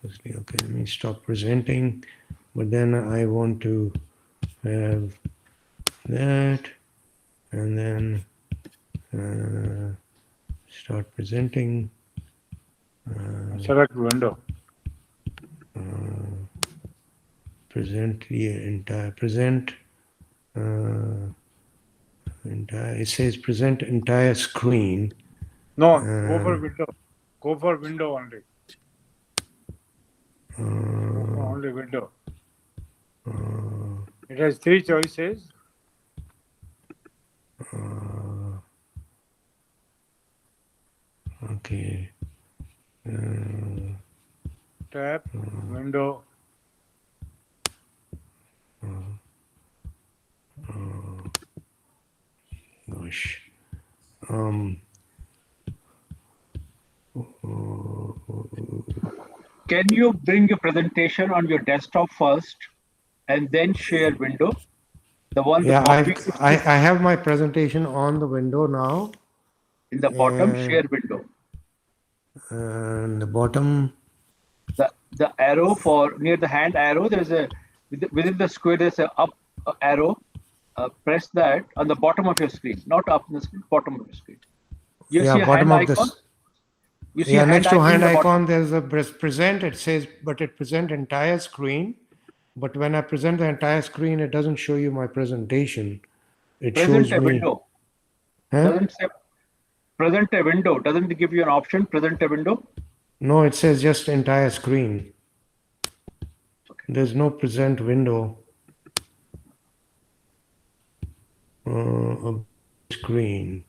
Firstly, okay, let me stop presenting, but then I want to have that, and then start presenting. Select window. Present the entire present. Entire. It says present entire screen. No, go for window. Go for window only. Go for only window. It has 3 choices. Okay. Tab, window. Gosh. Can you bring your presentation on your desktop first and then share window? The one Yeah, the I have my presentation on the window now. in the bottom, share window. And the bottom. The arrow for near the hand arrow, there's a within the square there's a up arrow. Press that on the bottom of your screen, not up in the screen, bottom of your screen. You see a bottom hand of icon? this. You see Yeah, a next to hand in the icon, bottom. there's a present. It says, but it present entire screen. But when I present the entire screen, it doesn't show you my presentation. It Present shows a me. window. Huh? Doesn't say present a window. Doesn't it give you an option? Present a window. No, it says just entire screen. Okay. There's no present window. Screen.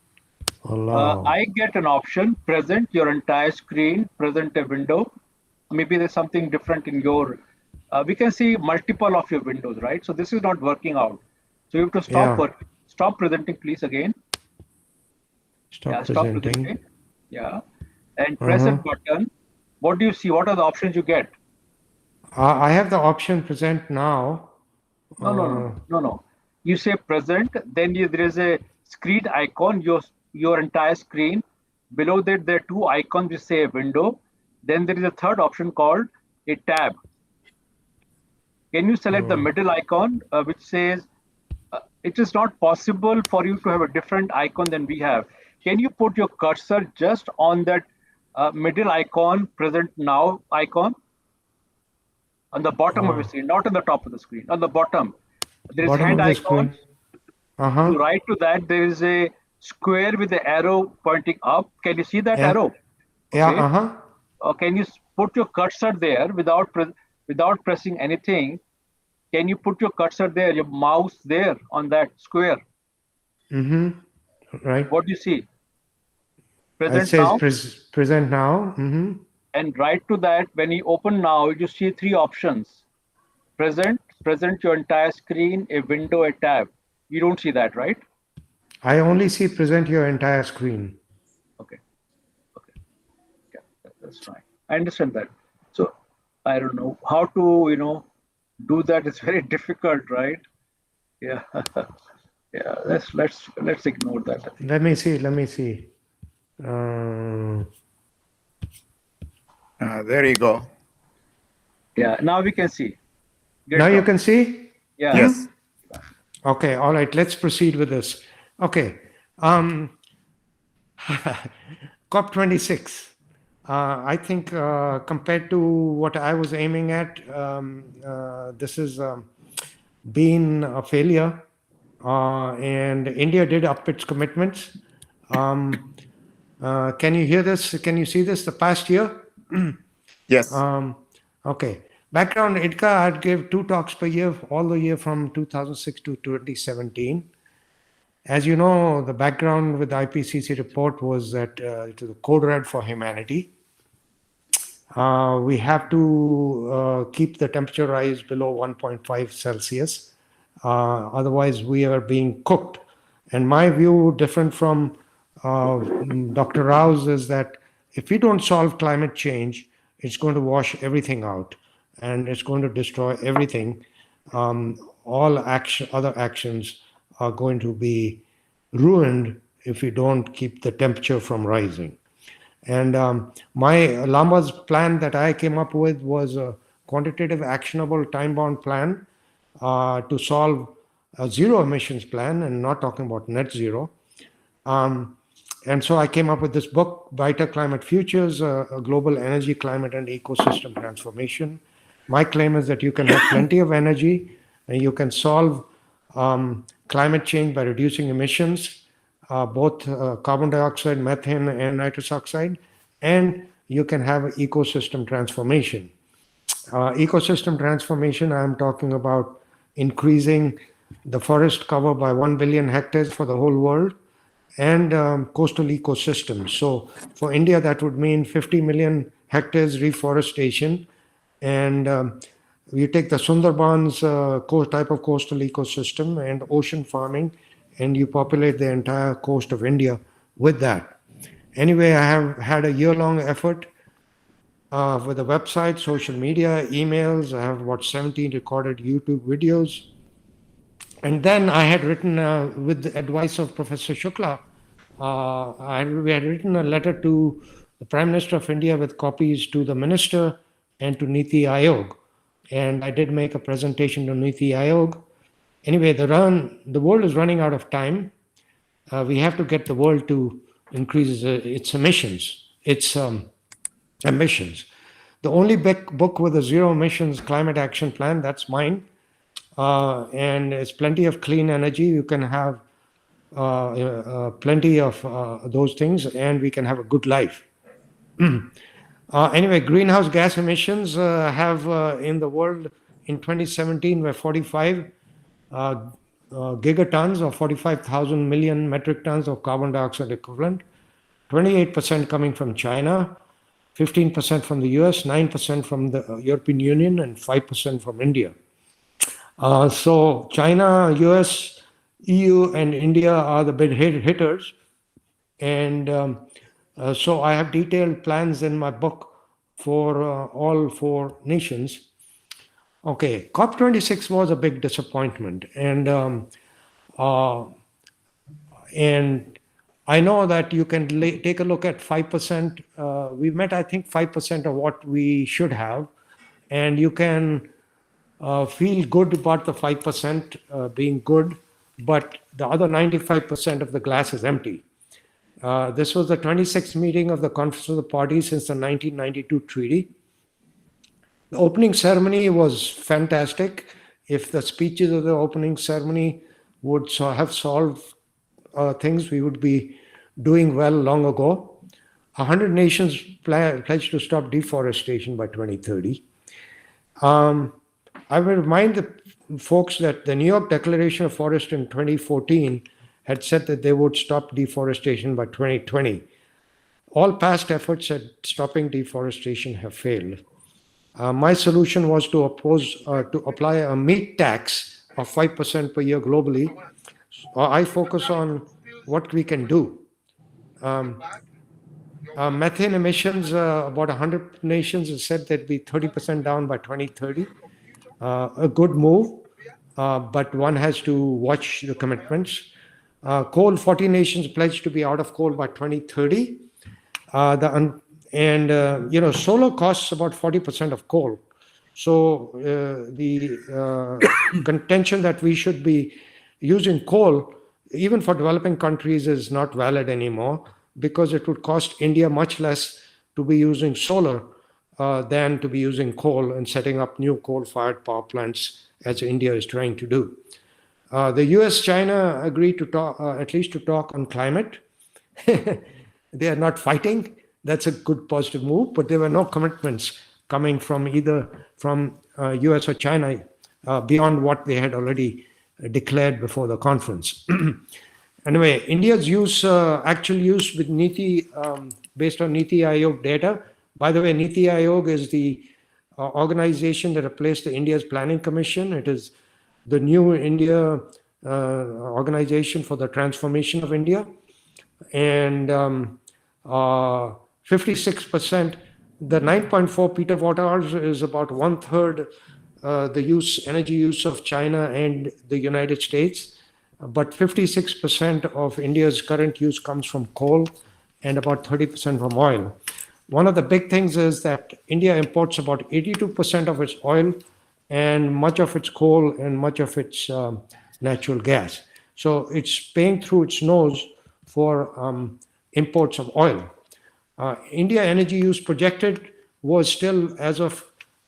Allow. I get an option, present your entire screen, present a window. Maybe there's something different in your, we can see multiple of your windows, right? So this is not working out. So you have to stop stop presenting, please, again. Stop presenting. Yeah. And press a button. What do you see? What are the options you get? I have the option present now. No. You say present, then there is a screen icon, your entire screen. Below that, there are 2 icons which say window. Then there is a third option called a tab. Can you select the middle icon, which says, it is not possible for you to have a different icon than we have. Can you put your cursor just on that middle icon, present now icon? On the bottom of the screen, not on the top of the screen, on the bottom. There is hand icon. To right to that, there is a square with the arrow pointing up. Can you see that arrow? Okay. Yeah. Can you put your cursor there without pressing anything? Can you put your cursor there, your mouse there on that square? Right. What do you see? Present now. Present now. And right to that, when you open now, you see 3 options. Present your entire screen, a window, a tab. You don't see that, right? I only see present your entire screen. Okay. Yeah, that's fine. I understand that. So I don't know how to, do that. It's very difficult, right? Yeah. Yeah. Let's ignore that. Let me see. There you go. Yeah. Now we can see. Now you can see? Yeah. Yes. Okay, all right, let's proceed with this. Okay. COP26. I think compared to what I was aiming at, this has been a failure. And India did up its commitments. Can you hear this? Can you see this? The past year? Yes. Okay. Background, IDCA, I'd give 2 talks per year, all the year from 2006 to 2017. As you know, the background with the IPCC report was that it was a code red for humanity. We have to keep the temperature rise below 1.5 Celsius. Otherwise, we are being cooked. And my view, different from Dr. Rao's, is that if we don't solve climate change, it's going to wash everything out and it's going to destroy everything. All other actions are going to be ruined if we don't keep the temperature from rising. And my Lamba's plan that I came up with was a quantitative, actionable, time-bound plan to solve a zero emissions plan, and not talking about net zero. And so I came up with this book, Brighter Climate Futures, a Global Energy, Climate, and Ecosystem Transformation. My claim is that you can have plenty of energy, and you can solve climate change by reducing emissions, both carbon dioxide, methane, and nitrous oxide, and you can have ecosystem transformation. Ecosystem transformation, I'm talking about increasing the forest cover by 1 billion hectares for the whole world, and coastal ecosystems. So for India, that would mean 50 million hectares reforestation. And you take the Sundarbans type of coastal ecosystem and ocean farming, and you populate the entire coast of India with that. Anyway, I have had a year-long effort with a website, social media, emails. I have about 17 recorded YouTube videos. And then I had written, with the advice of Professor Shukla, we had written a letter to the Prime Minister of India with copies to the Minister and to Niti Aayog. And I did make a presentation to Niti Aayog. Anyway, the world is running out of time. We have to get the world to increase its emissions, its ambitions. The only book with a zero emissions climate action plan, that's mine. And it's plenty of clean energy. You can have plenty of those things, and we can have a good life. Anyway, greenhouse gas emissions have in the world in 2017 were 45 gigatons, or 45,000 million metric tons of carbon dioxide equivalent, 28% coming from China, 15% from the US, 9% from the European Union, and 5% from India. So China, US, EU, and India are the big hitters. And so I have detailed plans in my book for all 4 nations. Okay, COP26 was a big disappointment. And I know that you can take a look at 5%. We met, I think, 5% of what we should have. And you can feel good about the 5% being good, but the other 95% of the glass is empty. This was the 26th meeting of the Conference of the Parties since the 1992 treaty. The opening ceremony was fantastic. If the speeches of the opening ceremony would have solved things, we would be doing well long ago. 100 nations pledged to stop deforestation by 2030. I will remind the folks that the New York Declaration of Forest in 2014 had said that they would stop deforestation by 2020. All past efforts at stopping deforestation have failed. My solution was to apply a meat tax of 5% per year globally. I focus on what we can do. Methane emissions, about 100 nations have said they'd be 30% down by 2030. A good move, but one has to watch the commitments. Coal, 40 nations pledged to be out of coal by 2030. Solar costs about 40% of coal. So the contention that we should be using coal, even for developing countries, is not valid anymore, because it would cost India much less to be using solar than to be using coal and setting up new coal-fired power plants, as India is trying to do. The US-China agreed to talk, at least to talk on climate. They are not fighting. That's a good positive move, but there were no commitments coming from either from US or China beyond what they had already declared before the conference. Anyway, India's use, actual use with NITI, based on NITI Aayog data. By the way, NITI Aayog is the organization that replaced the India's Planning Commission. It is the new India organization for the transformation of India. And 56%, the 9.4 petawatt hours is about 1/3 the energy use of China and the United States. But 56% of India's current use comes from coal and about 30% from oil. One of the big things is that India imports about 82% of its oil and much of its coal and much of its natural gas. So it's paying through its nose for imports of oil. India energy use projected was still, as of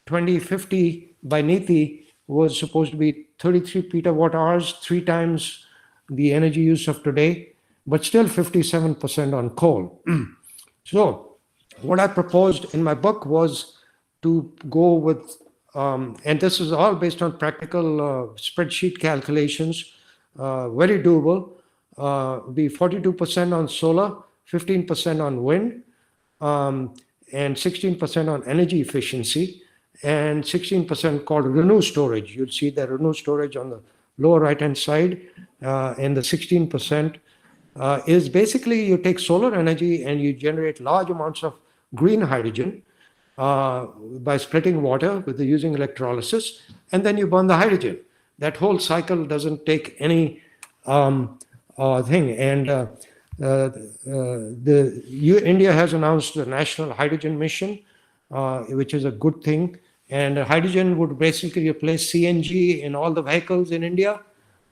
2050 by NITI, was supposed to be 33 petawatt hours, 3 times the energy use of today, but still 57% on coal. So what I proposed in my book was to go with, and this is all based on practical spreadsheet calculations, very doable, be 42% on solar, 15% on wind, and 16% on energy efficiency, and 16% called renew storage. You'll see the renew storage on the lower right-hand side, and the 16% is basically you take solar energy and you generate large amounts of green hydrogen by splitting water with using electrolysis, and then you burn the hydrogen. That whole cycle doesn't take any thing. And India has announced the National Hydrogen Mission, which is a good thing. And hydrogen would basically replace CNG in all the vehicles in India.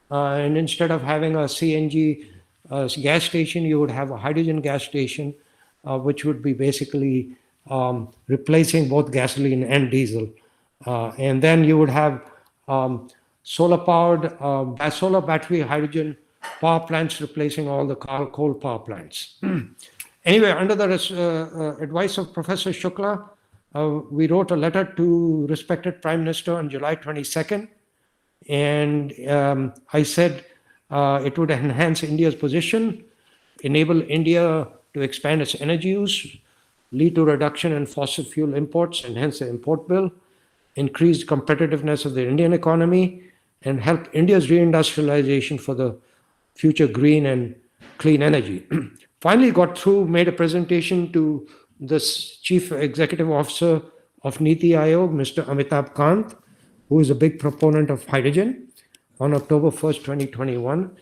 And instead of having a CNG gas station, you would have a hydrogen gas station, which would be basically replacing both gasoline and diesel. And then you would have solar-powered, solar battery hydrogen power plants replacing all the coal power plants. Anyway, under the advice of Professor Shukla, we wrote a letter to respected Prime Minister on July 22nd. And I said it would enhance India's position, enable India to expand its energy use, lead to reduction in fossil fuel imports, enhance the import bill, increase competitiveness of the Indian economy, and help India's reindustrialization for the future green and clean energy. Finally got through, made a presentation to the Chief Executive Officer of NITI Aayog, Mr. Amitabh Kant, who is a big proponent of hydrogen, on October 1st, 2021.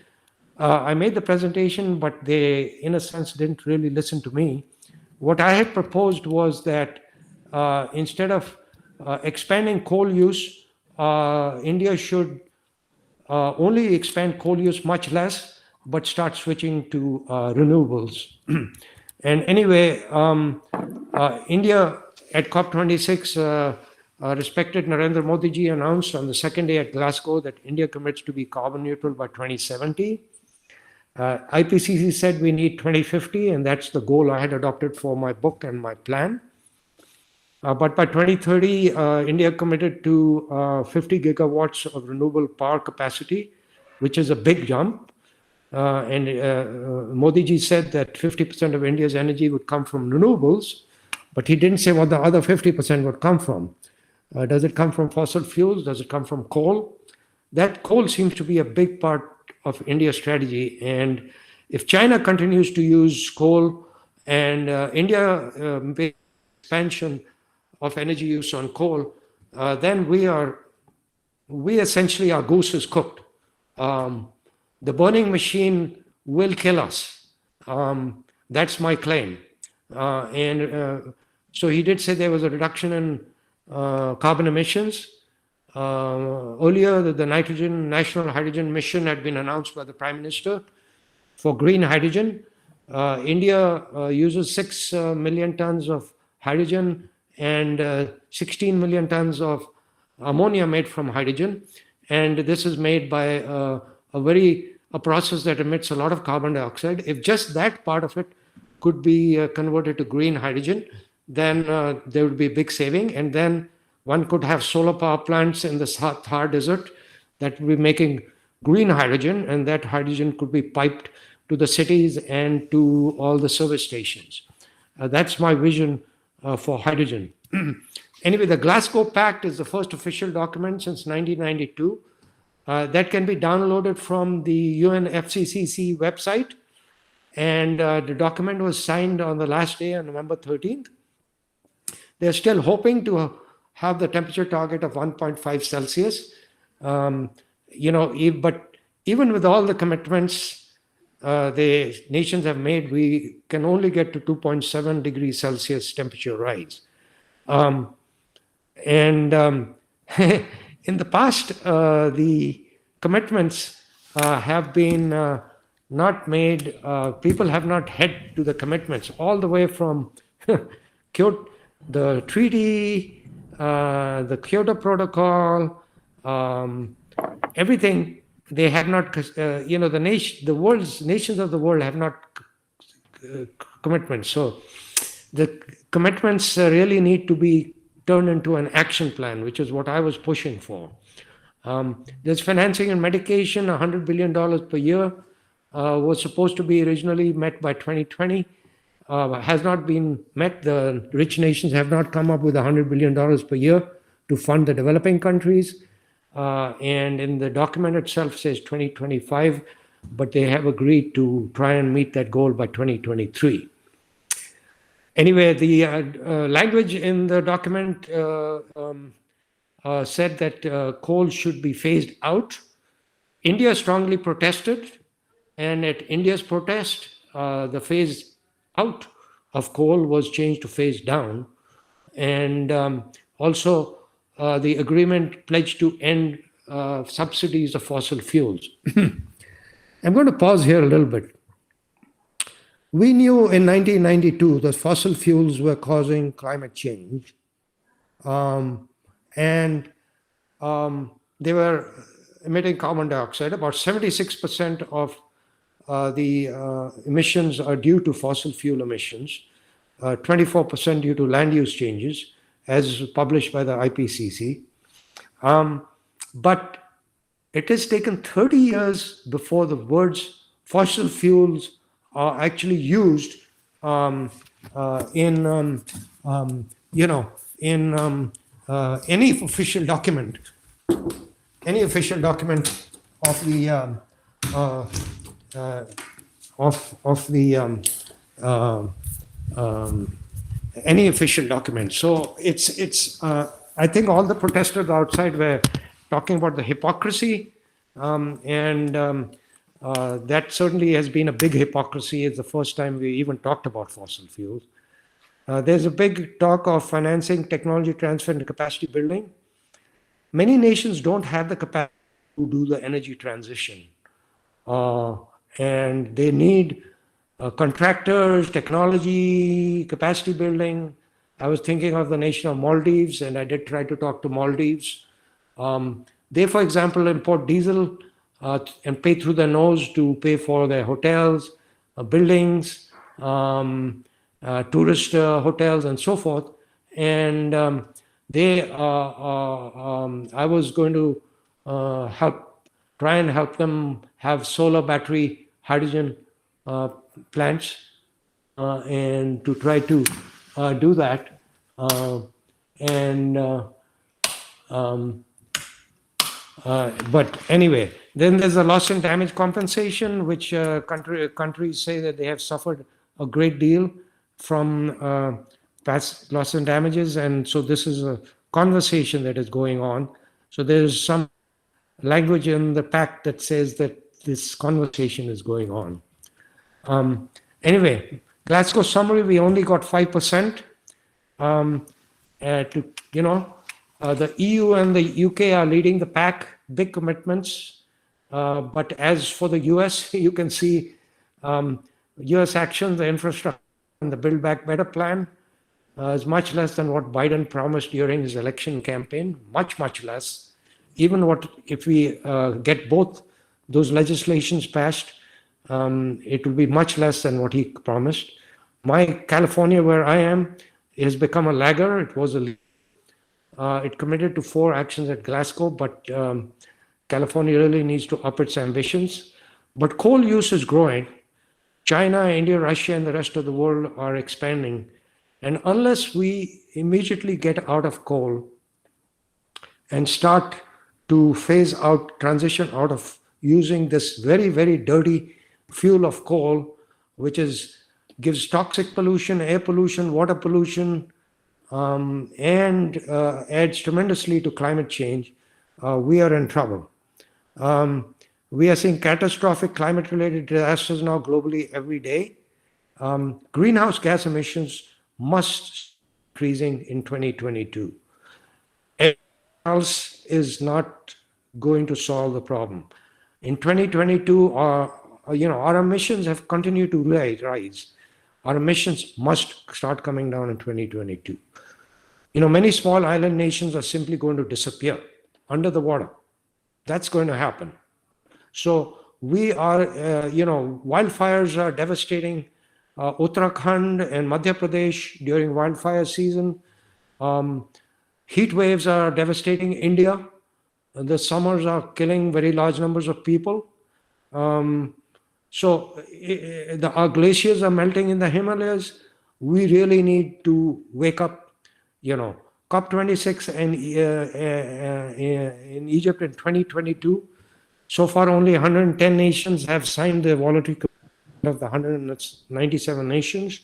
I made the presentation, but they, in a sense, didn't really listen to me. What I had proposed was that instead of expanding coal use, India should only expand coal use much less, but start switching to renewables. And anyway, India at COP26, respected Narendra Modi ji announced on the second day at Glasgow that India commits to be carbon neutral by 2070. IPCC said we need 2050, and that's the goal I had adopted for my book and my plan. But by 2030, India committed to 50 gigawatts of renewable power capacity, which is a big jump. And Modi ji said that 50% of India's energy would come from renewables, but he didn't say what the other 50% would come from. Does it come from fossil fuels? Does it come from coal? That coal seems to be a big part of India's strategy. And if China continues to use coal and India expansion of energy use on coal, then we essentially, our goose is cooked. The burning machine will kill us. That's my claim. So he did say there was a reduction in carbon emissions. Earlier, the National Hydrogen Mission had been announced by the Prime Minister for green hydrogen. India uses 6 million tons of hydrogen and 16 million tons of ammonia made from hydrogen. And this is made by a process that emits a lot of carbon dioxide. If just that part of it could be converted to green hydrogen, then there would be a big saving. And then one could have solar power plants in the Thar Desert that would be making green hydrogen, and that hydrogen could be piped to the cities and to all the service stations. That's my vision for hydrogen. Anyway, the Glasgow Pact is the first official document since 1992. That can be downloaded from the UNFCCC website. And the document was signed on the last day on November 13th. They're still hoping to have the temperature target of 1.5 Celsius. But even with all the commitments the nations have made, we can only get to 2.7 degrees Celsius temperature rise. In the past, the commitments have been not made, people have not held to the commitments all the way from Kyoto, the treaty, the Kyoto Protocol, everything. They have not, the world's nations of the world have not commitments. So the commitments really need to be turned into an action plan, which is what I was pushing for. There's financing and medication, $100 billion per year, was supposed to be originally met by 2020, has not been met. The rich nations have not come up with $100 billion per year to fund the developing countries. And in the document itself says 2025, but they have agreed to try and meet that goal by 2023. Anyway, the language in the document said that coal should be phased out. India strongly protested, and at India's protest, the phase out of coal was changed to phase down. And also, the agreement pledged to end subsidies of fossil fuels. I'm going to pause here a little bit. We knew in 1992 that fossil fuels were causing climate change, and they were emitting carbon dioxide. About 76% of the emissions are due to fossil fuel emissions, 24% due to land use changes, as published by the IPCC. But it has taken 30 years before the words fossil fuels are actually used in any official document of the any official document. So it's I think all the protesters outside were talking about the hypocrisy, that certainly has been a big hypocrisy. It's the first time we even talked about fossil fuels. There's a big talk of financing technology transfer and capacity building. Many nations don't have the capacity to do the energy transition, and they need contractors, technology, capacity building. I was thinking of the nation of Maldives, and I did try to talk to Maldives. They, for example, import diesel and pay through their nose to pay for their hotels, buildings, tourist hotels, and so forth. And I was going to try and help them have solar battery hydrogen plants, and to try to do that. But anyway, then there's a loss and damage compensation, which countries say that they have suffered a great deal from past loss and damages. And so this is a conversation that is going on. So there's some language in the pact that says that this conversation is going on. Anyway, Glasgow summary, we only got 5%. to, the EU and the UK are leading the pack, big commitments. But as for the US, you can see US action, the infrastructure and the Build Back Better plan is much less than what Biden promised during his election campaign, much, much less. Even if we get both those legislations passed, it will be much less than what he promised. My California, where I am, has become a lagger. It was it committed to 4 actions at Glasgow, but California really needs to up its ambitions. But coal use is growing. China, India, Russia, and the rest of the world are expanding. And unless we immediately get out of coal and start to transition out of using this very, very dirty fuel of coal, which gives toxic pollution, air pollution, water pollution, and adds tremendously to climate change, we are in trouble. We are seeing catastrophic climate-related disasters now globally every day. Greenhouse gas emissions must increasing in 2022. Anything else is not going to solve the problem. In 2022, our emissions have continued to rise. Our emissions must start coming down in 2022. Many small island nations are simply going to disappear under the water. That's going to happen. So we are, wildfires are devastating Uttarakhand and Madhya Pradesh during wildfire season. Heat waves are devastating India. The summers are killing very large numbers of people. So our glaciers are melting in the Himalayas. We really need to wake up. COP26 in Egypt in 2022. So far, only 110 nations have signed the voluntary commitment of the 197 nations.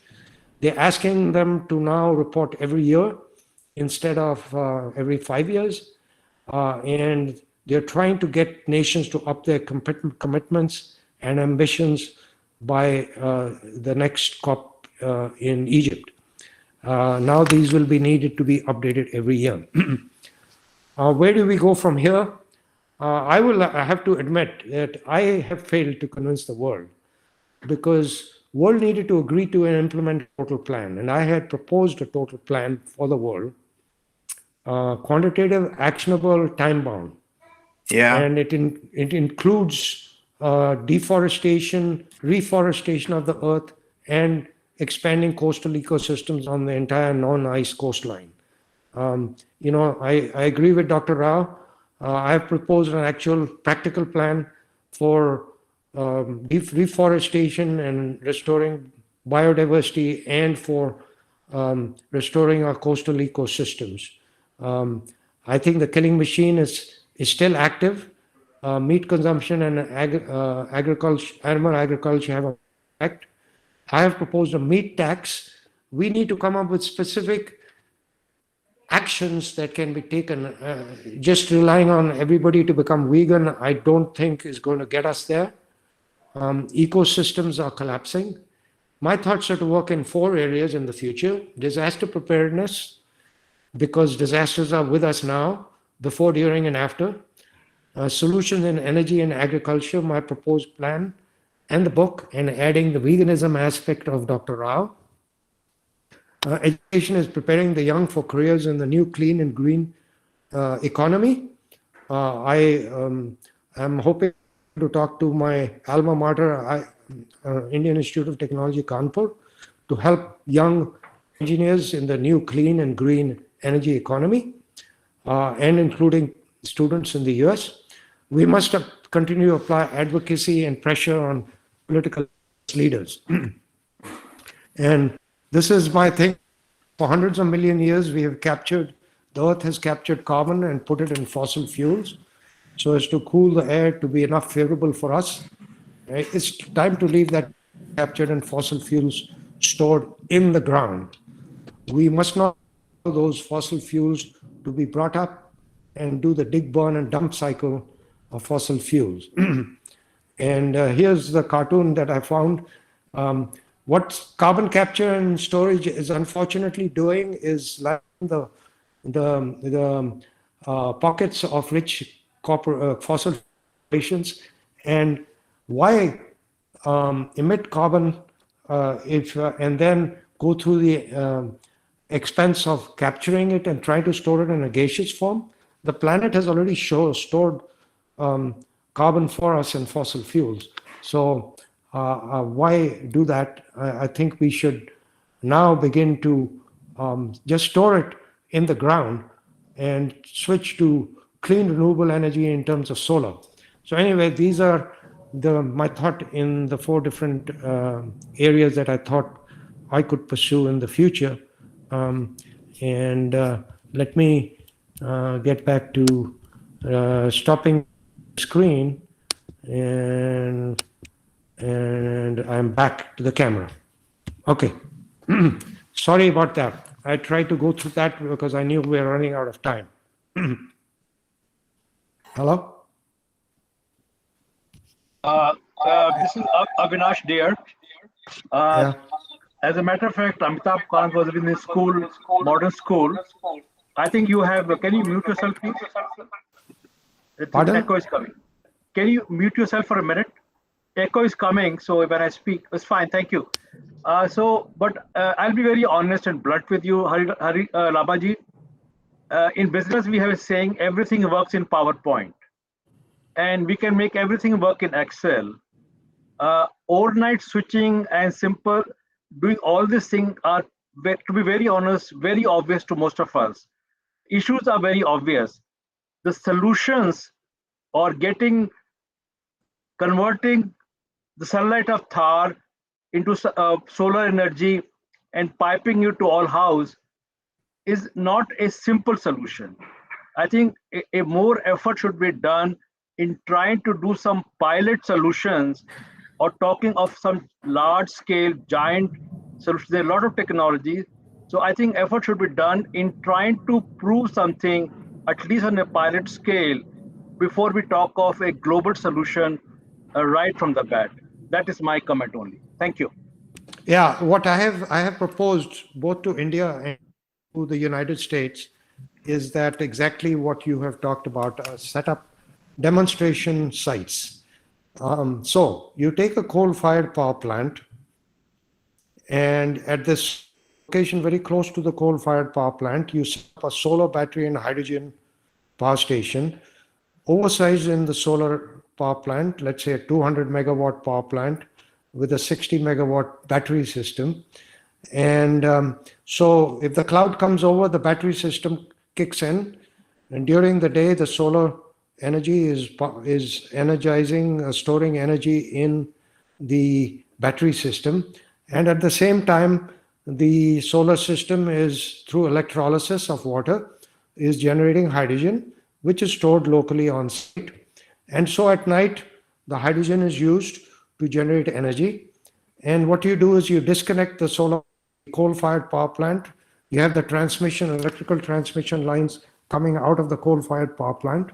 They're asking them to now report every year instead of every 5 years. And they're trying to get nations to up their commitments and ambitions by the next COP in Egypt. Now these will be needed to be updated every year. Where do we go from here? I have to admit that I have failed to convince the world, because world needed to agree to and implement a total plan. And I had proposed a total plan for the world, quantitative, actionable, time-bound. Yeah. And it includes deforestation, reforestation of the earth, and expanding coastal ecosystems on the entire non-ice coastline. I agree with Dr. Rao. I have proposed an actual practical plan for reforestation and restoring biodiversity, and for restoring our coastal ecosystems. I think the killing machine is still active. Meat consumption and agriculture, animal agriculture have an effect. I have proposed a meat tax. We need to come up with specific actions that can be taken. Just relying on everybody to become vegan, I don't think is going to get us there. Ecosystems are collapsing. My thoughts are to work in 4 areas in the future: disaster preparedness, because disasters are with us now, before, during, and after. Solutions in energy and agriculture, my proposed plan, and the book, and adding the veganism aspect of Dr. Rao. Education is preparing the young for careers in the new clean and green economy. I am hoping to talk to my alma mater, Indian Institute of Technology, Kanpur, to help young engineers in the new clean and green energy economy, and including students in the US. We must continue to apply advocacy and pressure on political leaders. And this is my thing. For hundreds of million years, the earth has captured carbon and put it in fossil fuels so as to cool the air to be enough favorable for us. It's time to leave that captured in fossil fuels stored in the ground. We must not allow those fossil fuels to be brought up and do the dig, burn, and dump cycle of fossil fuels. And here's the cartoon that I found. What carbon capture and storage is unfortunately doing is letting the the pockets of rich fossil corporations, and why emit carbon and then go through the expense of capturing it and trying to store it in a gaseous form. The planet has already stored carbon for us in fossil fuels. So why do that? I think we should now begin to just store it in the ground and switch to clean renewable energy in terms of solar. So anyway, these are my thought in the 4 different areas that I thought I could pursue in the future. And let me get back to stopping the screen, and I'm back to the camera. Okay. Sorry about that. I tried to go through that because I knew we were running out of time. Hello? This is Avinash dear. Yeah. As a matter of fact, Amitabh Kant was in his school, modern school. I think you have, can you mute yourself, please? Pardon? Echo is coming. Can you mute yourself for a minute? Echo is coming, so when I speak, it's fine, thank you. But I'll be very honest and blunt with you, Labaji. In business, we have a saying, everything works in PowerPoint. And we can make everything work in Excel. Overnight switching and simple, doing all these things are, to be very honest, very obvious to most of us. Issues are very obvious. The solutions or converting the sunlight of Thar into solar energy and piping it to all house is not a simple solution. I think a more effort should be done in trying to do some pilot solutions or talking of some large scale giant solutions. There are a lot of technologies. So I think effort should be done in trying to prove something, at least on a pilot scale, before we talk of a global solution right from the bat. That is my comment only. Thank you. Yeah, what I have proposed both to India and to the United States is that exactly what you have talked about, set up demonstration sites. So you take a coal-fired power plant, and at this location very close to the coal-fired power plant, you set up a solar battery and hydrogen power station, oversized in the solar power plant, let's say a 200 megawatt power plant with a 60 megawatt battery system. And so if the cloud comes over, the battery system kicks in, and during the day, the solar energy is energizing, storing energy in the battery system. And at the same time, the solar system is, through electrolysis of water, is generating hydrogen, which is stored locally on site. And so at night, the hydrogen is used to generate energy. And what you do is you disconnect the solar coal-fired power plant. You have the electrical transmission lines coming out of the coal-fired power plant.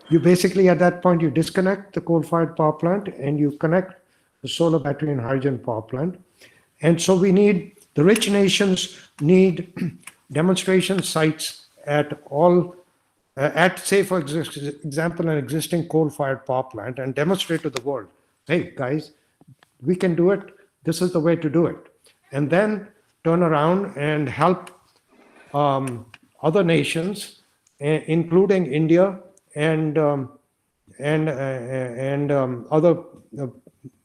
You basically, at that point, you disconnect the coal-fired power plant and you connect the solar battery and hydrogen power plant. And so the rich nations need demonstration sites at say, for example, an existing coal-fired power plant, and demonstrate to the world, hey, guys, we can do it. This is the way to do it. And then turn around and help other nations, including India and other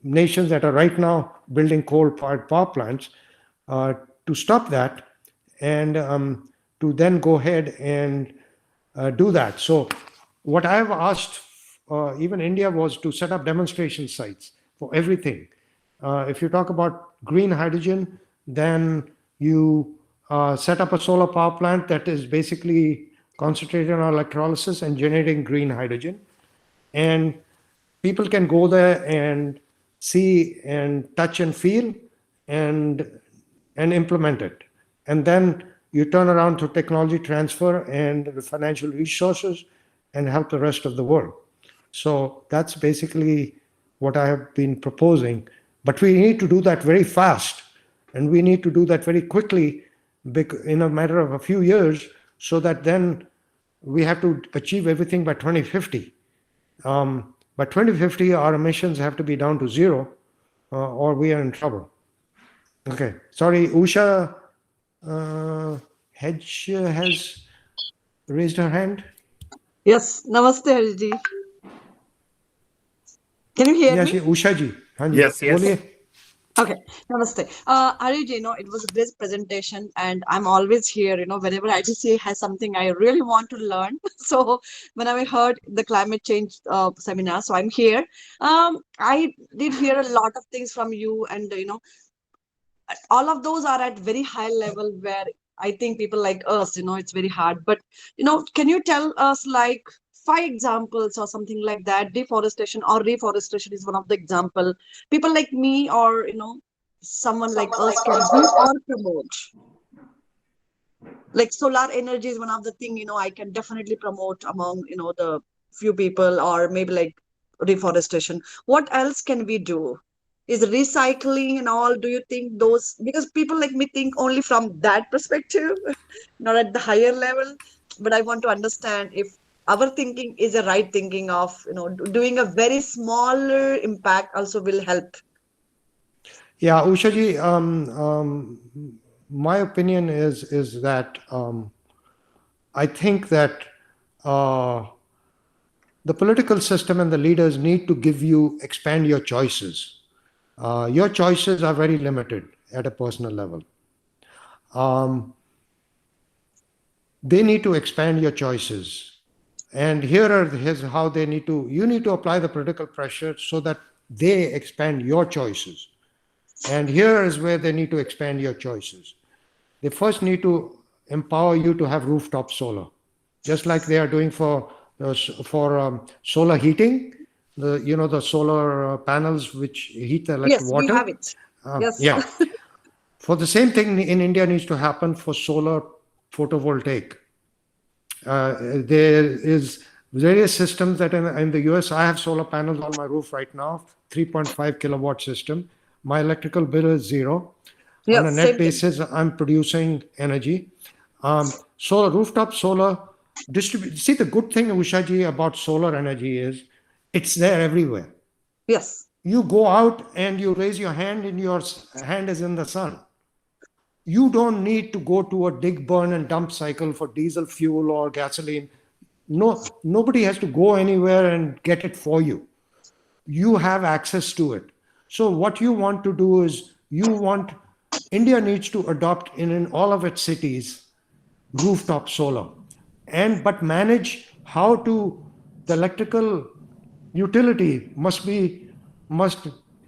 nations that are right now building coal-fired power plants, to stop that and to then go ahead and do that. So what I've asked even India was to set up demonstration sites for everything. If you talk about green hydrogen, then you set up a solar power plant that is basically concentrated on electrolysis and generating green hydrogen. And people can go there and see and touch and feel and implement it. And then you turn around to technology transfer and the financial resources and help the rest of the world. So that's basically what I have been proposing. But we need to do that very fast, and we need to do that very quickly in a matter of a few years, so that then we have to achieve everything by 2050. By 2050, our emissions have to be down to zero, or we are in trouble. Okay, sorry, Usha Hedge has raised her hand. Yes, Namaste Hariji. Can you hear Yes, me? Usha ji. हाँ जी, Yes, yes. बोलिए. Okay, Namaste. Hariji, it was a great presentation, and I'm always here, whenever IDCA has something I really want to learn. So when I heard the climate change seminar, so I'm here. I did hear a lot of things from you, and all of those are at very high level where I think people like us, it's very hard. But, can you tell us like 5 examples or something like that? Deforestation or reforestation is one of the example. People like me or, someone like us can do or promote. Like solar energy is one of the thing, I can definitely promote among, the few people, or maybe like reforestation. What else can we do? Is recycling and all, do you think those, because people like me think only from that perspective, not at the higher level, but I want to understand if our thinking is a right thinking of, doing a very smaller impact also will help. Yeah, Usha ji, my opinion is that I think that the political system and the leaders need to expand your choices. Your choices are very limited at a personal level. They need to expand your choices. And here's how you need to apply the political pressure so that they expand your choices. And here is where they need to expand your choices. They first need to empower you to have rooftop solar, just like they are doing for solar heating. The solar panels which heat the electric water. Yes, we have it. Yes. Yeah. For the same thing in India needs to happen for solar photovoltaic. There is various systems that in the US, I have solar panels on my roof right now, 3.5 kilowatt system. My electrical bill is zero. Yes, on a net basis, I'm producing energy. Rooftop solar distribute. See, the good thing, Usha ji, about solar energy is it's there everywhere. Yes. You go out and you raise your hand and your hand is in the sun. You don't need to go to a dig, burn and dump cycle for diesel fuel or gasoline. No, nobody has to go anywhere and get it for you. You have access to it. So what you want to do is India needs to adopt in all of its cities rooftop solar, but manage how to the electrical utility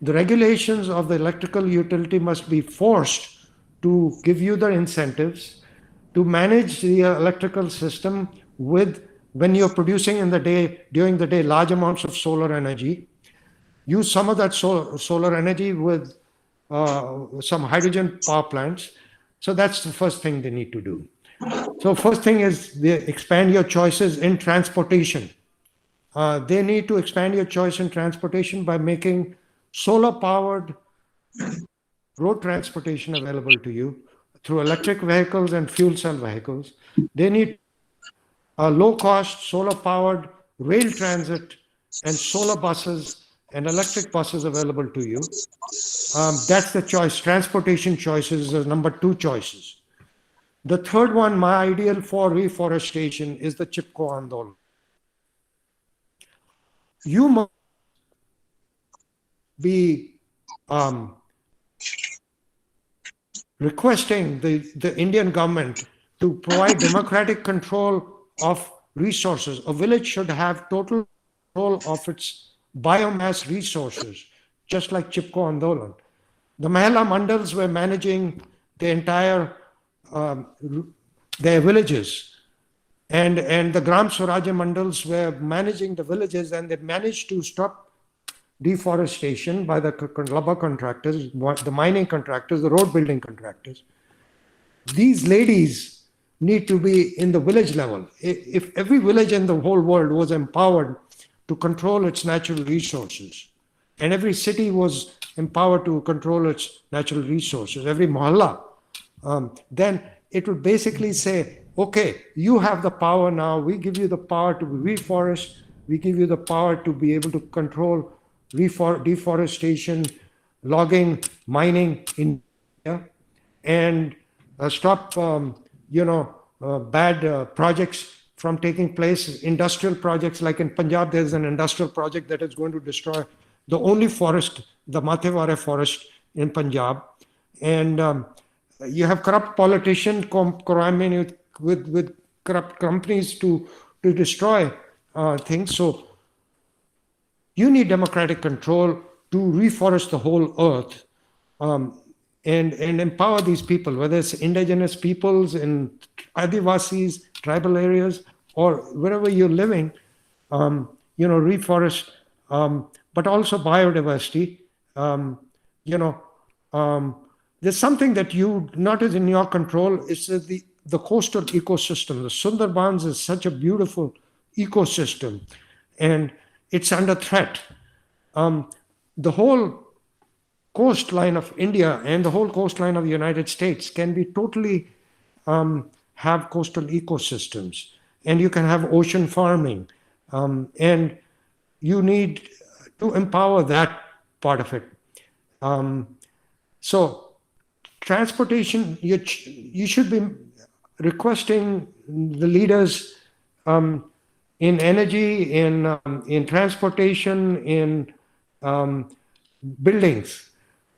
the regulations of the electrical utility must be forced to give you the incentives to manage the electrical system when you're producing during the day large amounts of solar energy. Use some of that solar energy with some hydrogen power plants. So that's the first thing they need to do. So first thing is they expand your choices in transportation. They need to expand your choice in transportation by making solar-powered road transportation available to you through electric vehicles and fuel cell vehicles. They need low-cost, solar-powered rail transit and solar buses and electric buses available to you. That's the choice. Transportation choices are number 2 choices. The third one, my ideal for reforestation, is the Chipko Andolan. You must be requesting the Indian government to provide democratic control of resources. A village should have total control of its biomass resources, just like Chipko Andolan. The Mahila Mandals were managing the entire their villages, and the Gram Swarajya Mandals were managing the villages, and they managed to stop deforestation by the rubber contractors, the mining contractors, the road building contractors. These ladies need to be in the village level. If every village in the whole world was empowered to control its natural resources, and every city was empowered to control its natural resources, every mohalla, then it would basically say okay, you have the power now. We give you the power to reforest. We give you the power to be able to control deforestation, logging, mining in India, and stop, bad projects from taking place. Industrial projects, like in Punjab, there's an industrial project that is going to destroy the only forest, the Mateware forest in Punjab. And you have corrupt politicians combined with corrupt companies to destroy things. So you need democratic control to reforest the whole earth, and empower these people, whether it's indigenous peoples in Adivasis, tribal areas, or wherever you're living, reforest, but also biodiversity. There's something that you not is in your control. It's the coastal ecosystem. The Sundarbans is such a beautiful ecosystem, and it's under threat. The whole coastline of India and the whole coastline of the United States can be totally have coastal ecosystems, and you can have ocean farming, and you need to empower that part of it. So transportation, you should be requesting the leaders in energy, in transportation, in buildings.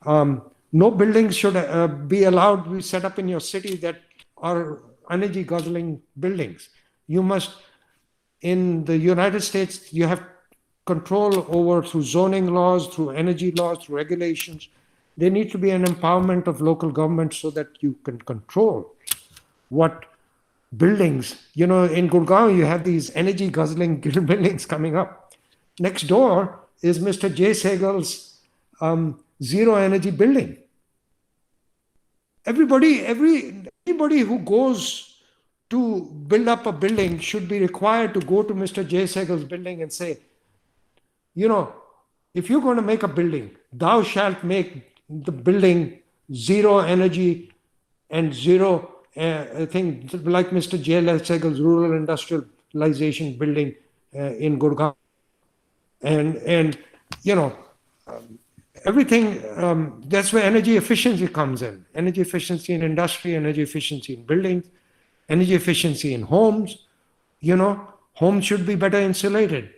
No buildings should be allowed to be set up in your city that are energy guzzling buildings. You must, in the United States, you have control over through zoning laws, through energy laws, through regulations. There needs to be an empowerment of local government so that you can control what buildings. In Gurgaon, you have these energy guzzling buildings coming up. Next door is Mr. J. Segal's zero energy building. Everybody who goes to build up a building should be required to go to Mr. J. Segal's building and say, if you're going to make a building, thou shalt make the building zero energy and zero thing, like Mr. J. Segal's rural industrialization building in Gurgaon. And everything, that's where energy efficiency comes in. Energy efficiency in industry, energy efficiency in buildings, energy efficiency in homes. Homes should be better insulated.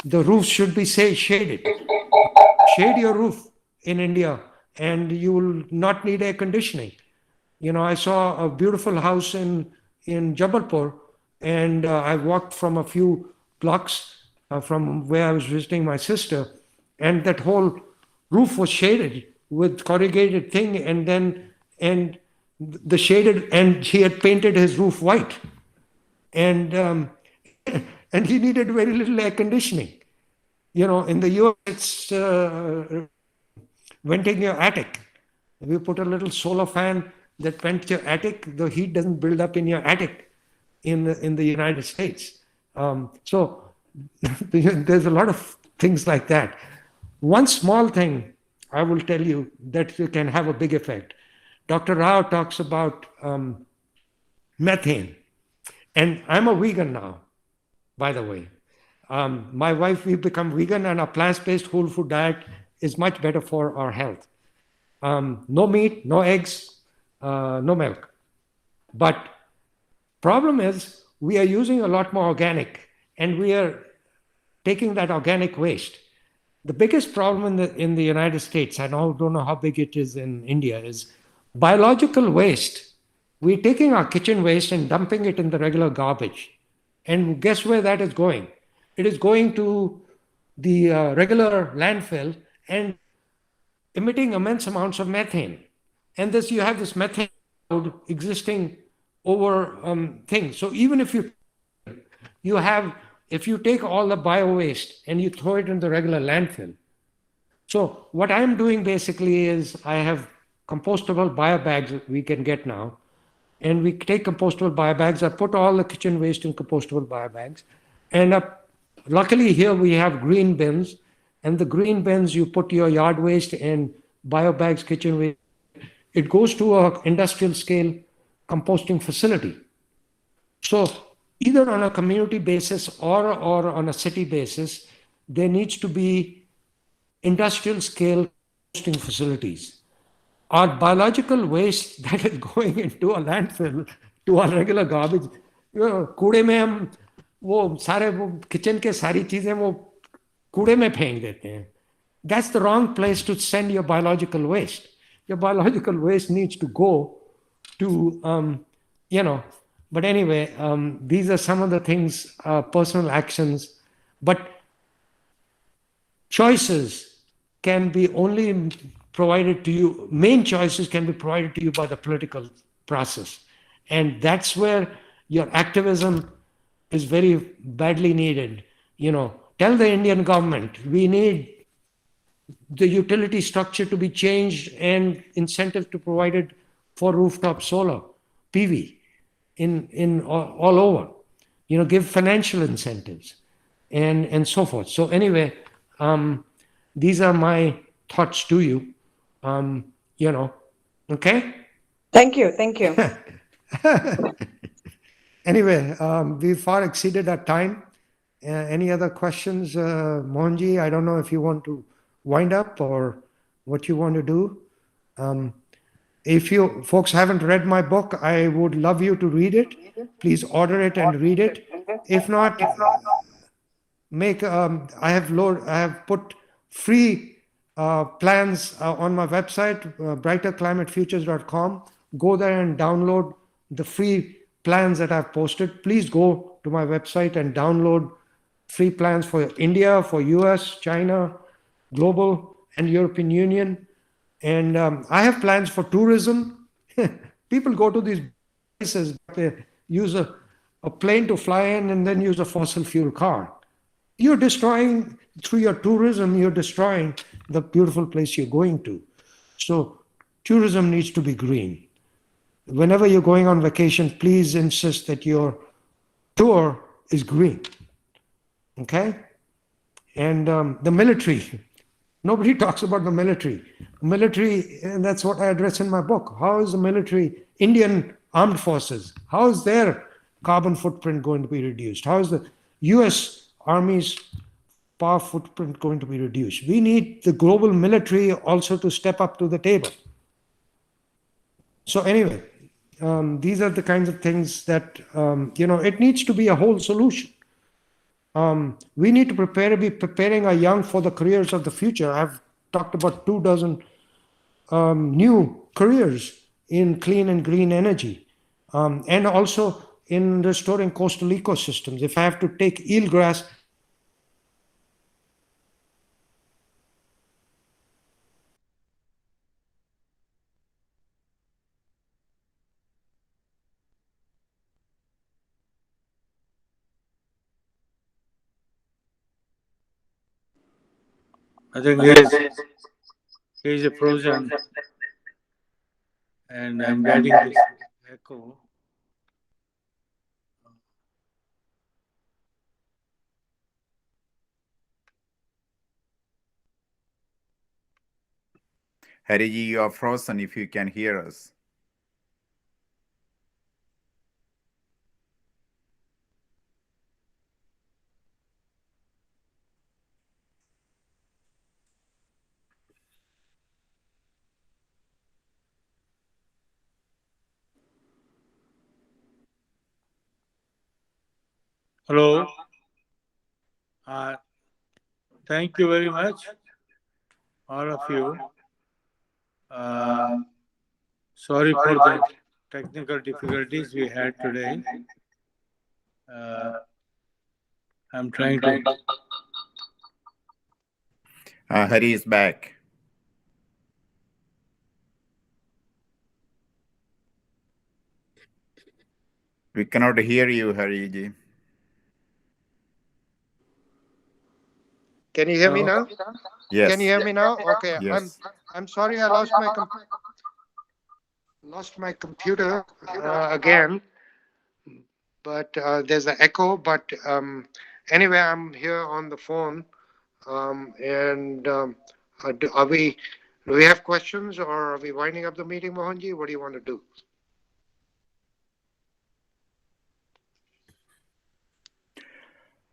The roofs should be shaded. Shade your roof in India and you will not need air conditioning. I saw a beautiful house in Jabalpur, and I walked from a few blocks from where I was visiting my sister, and that whole roof was shaded with corrugated thing, and the shaded, and he had painted his roof white, and he needed very little air conditioning. In the US, it's venting your attic. If you put a little solar fan that vents your attic, the heat doesn't build up in your attic in the United States. So there's a lot of things like that. One small thing I will tell you that can have a big effect. Dr. Rao talks about methane. And I'm a vegan now, by the way. My wife, we've become vegan, and our plant-based whole food diet is much better for our health. No meat, no eggs, no milk. But problem is we are using a lot more organic, and we are taking that organic waste. The biggest problem in the United States, I don't know how big it is in India, is biological waste. We're taking our kitchen waste and dumping it in the regular garbage. And guess where that is going? It is going to the regular landfill and emitting immense amounts of methane. And you have this methane cloud existing over things. So even if if you take all the bio waste and you throw it in the regular landfill. So what I'm doing basically is I have compostable bio bags we can get now. And we take compostable bio bags. I put all the kitchen waste in compostable bio bags. And luckily here we have green bins. And the green bins, you put your yard waste and bio bags, kitchen waste. It goes to an industrial scale composting facility. So either on a community basis or on a city basis, there needs to be industrial scale composting facilities. Our biological waste that is going into a landfill, to our regular garbage, कूड़े में हम वो सारे वो kitchen के सारी चीजें वो कूड़े में फेंक देते हैं. That's the wrong place to send your biological waste. Your biological waste needs to go to, but anyway, these are some of the things, personal actions, but choices can be only provided to you, main choices can be provided to you by the political process. And that's where your activism is very badly needed. Tell the Indian government, we need the utility structure to be changed and incentive to provided for rooftop solar, PV, in all over. Give financial incentives and so forth. So anyway, these are my thoughts to you. Okay? Thank you. Thank you. Anyway, we far exceeded our time. Any other questions, Mohanji? I don't know if you want to wind up or what you want to do. If you folks haven't read my book, I would love you to read it. Please order it and read it. If not, I have put free plans on my website, brighterclimatefutures.com. Go there and download the free plans that I've posted. Please go to my website and download free plans for India, for US, China, global, and European Union. And I have plans for tourism. People go to these places, they use a plane to fly in and then use a fossil fuel car. You're destroying, through your tourism, you're destroying the beautiful place you're going to. So tourism needs to be green. Whenever you're going on vacation, please insist that your tour is green. Okay? And the military. Nobody talks about the military. Military, and that's what I address in my book. How is the military, Indian armed forces, how is their carbon footprint going to be reduced? How is the US Army's power footprint going to be reduced? We need the global military also to step up to the table. So anyway, these are the kinds of things that, it needs to be a whole solution. We need to be preparing our young for the careers of the future. I've talked about 24 new careers in clean and green energy, and also in restoring coastal ecosystems. If I have to take eelgrass, I think he's a frozen, and I'm getting this echo. Hariji, you are frozen if you can hear us. Hello. Thank you very much, all of you. Sorry for the technical difficulties we had today. I'm trying to. Hari is back. We cannot hear you, Hariji. Can you hear me now? Yes. Can you hear me now? Okay. Yes. I'm sorry I lost my computer again, but there's an echo. But anyway, I'm here on the phone, and do we have questions, or are we winding up the meeting, Mohanji? What do you want to do?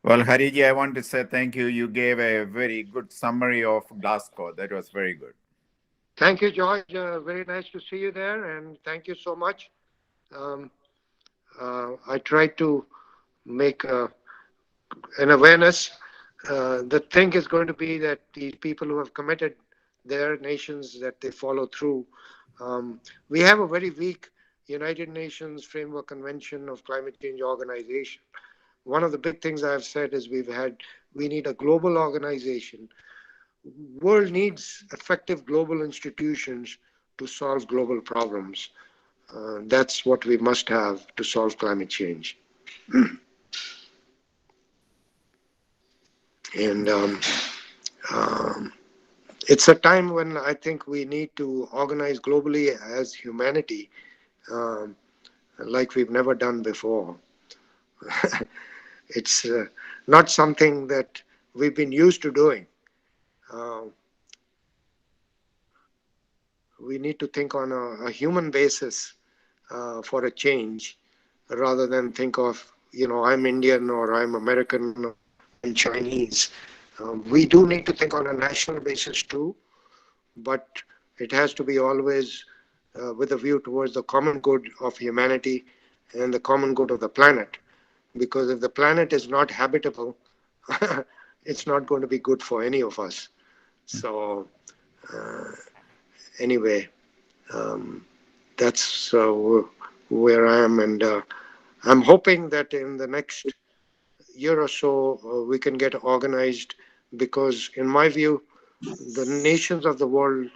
Well, Hariji, I want to say thank you. You gave a very good summary of Glasgow. That was very good. Thank you, George. Very nice to see you there, and thank you so much. I tried to make an awareness. The thing is going to be that the people who have committed their nations, that they follow through. We have a very weak United Nations Framework Convention of Climate Change Organization. One of the big things I've said is we need a global organization. World needs effective global institutions to solve global problems. That's what we must have to solve climate change. And it's a time when I think we need to organize globally as humanity, like we've never done before. It's not something that we've been used to doing. We need to think on a human basis for a change, rather than think of, I'm Indian or I'm American or I'm Chinese. We do need to think on a national basis too, but it has to be always with a view towards the common good of humanity and the common good of the planet. Because if the planet is not habitable, it's not going to be good for any of us. So anyway, that's where I am, and I'm hoping that in the next year or so we can get organized, because in my view, the nations of the world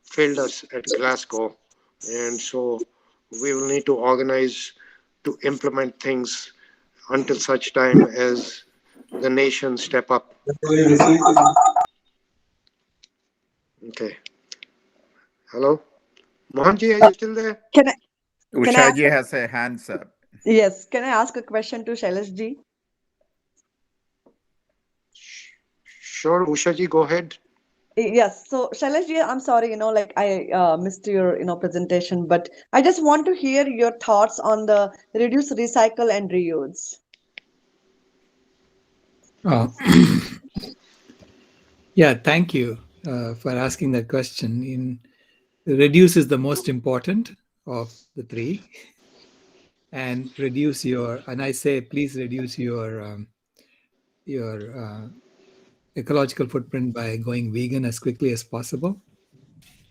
failed us at Glasgow, and so we will need to organize to implement things until such time as the nations step up. Okay. Hello? Mohanji, are you still there? Can I ask Ushaji has a hands up. yes, can I ask a question to Sailesh ji? Sure, Ushaji, go ahead. Yes. So Sailesh ji, I'm sorry, like I missed your, presentation, but I just want to hear your thoughts on the reduce, recycle, and reuse. Oh. Yeah, thank you for asking that question. Reduce is the most important of the three, and I say please reduce your ecological footprint by going vegan as quickly as possible.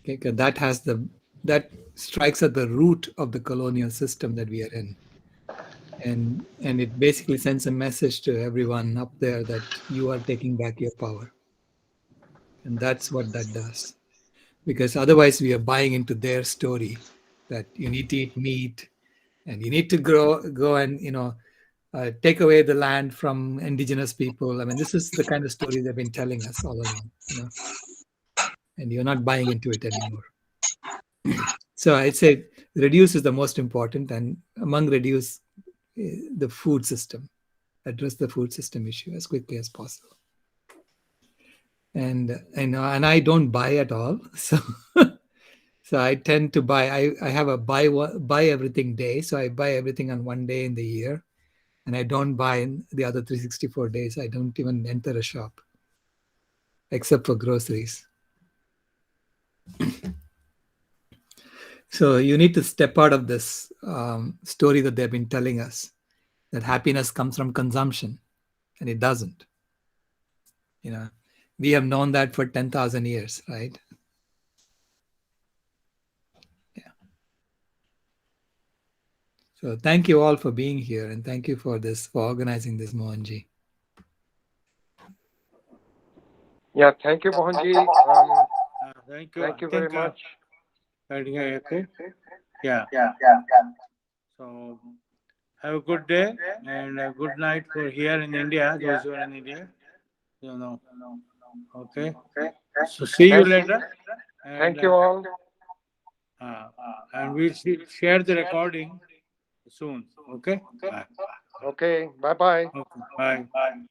Okay, 'cause that strikes at the root of the colonial system that we are in. And it basically sends a message to everyone up there that you are taking back your power. And that's what that does. Because otherwise we are buying into their story that you need to eat meat and you need to go and, take away the land from indigenous people. I mean, this is the kind of story they've been telling us all along, and you're not buying into it anymore. So I'd say reduce is the most important, and among reduce, the food system, address the food system issue as quickly as possible. And I don't buy at all, so I tend to buy. I have a buy everything day, so I buy everything on one day in the year, and I don't buy in the other 364 days. I don't even enter a shop except for groceries. So you need to step out of this story that they've been telling us, that happiness comes from consumption, and it doesn't. We have known that for 10,000 years, right? Yeah. So thank you all for being here, and thank you for organizing this, Mohanji. Yeah, thank you, Mohanji. Thank you. Thank you very much. Yeah. So have a good day and a good night for here in India, those who are in India. Okay. So see you later. Thank you all. And we'll share the recording soon. Okay. Bye. Okay. Bye-bye. Okay. Bye.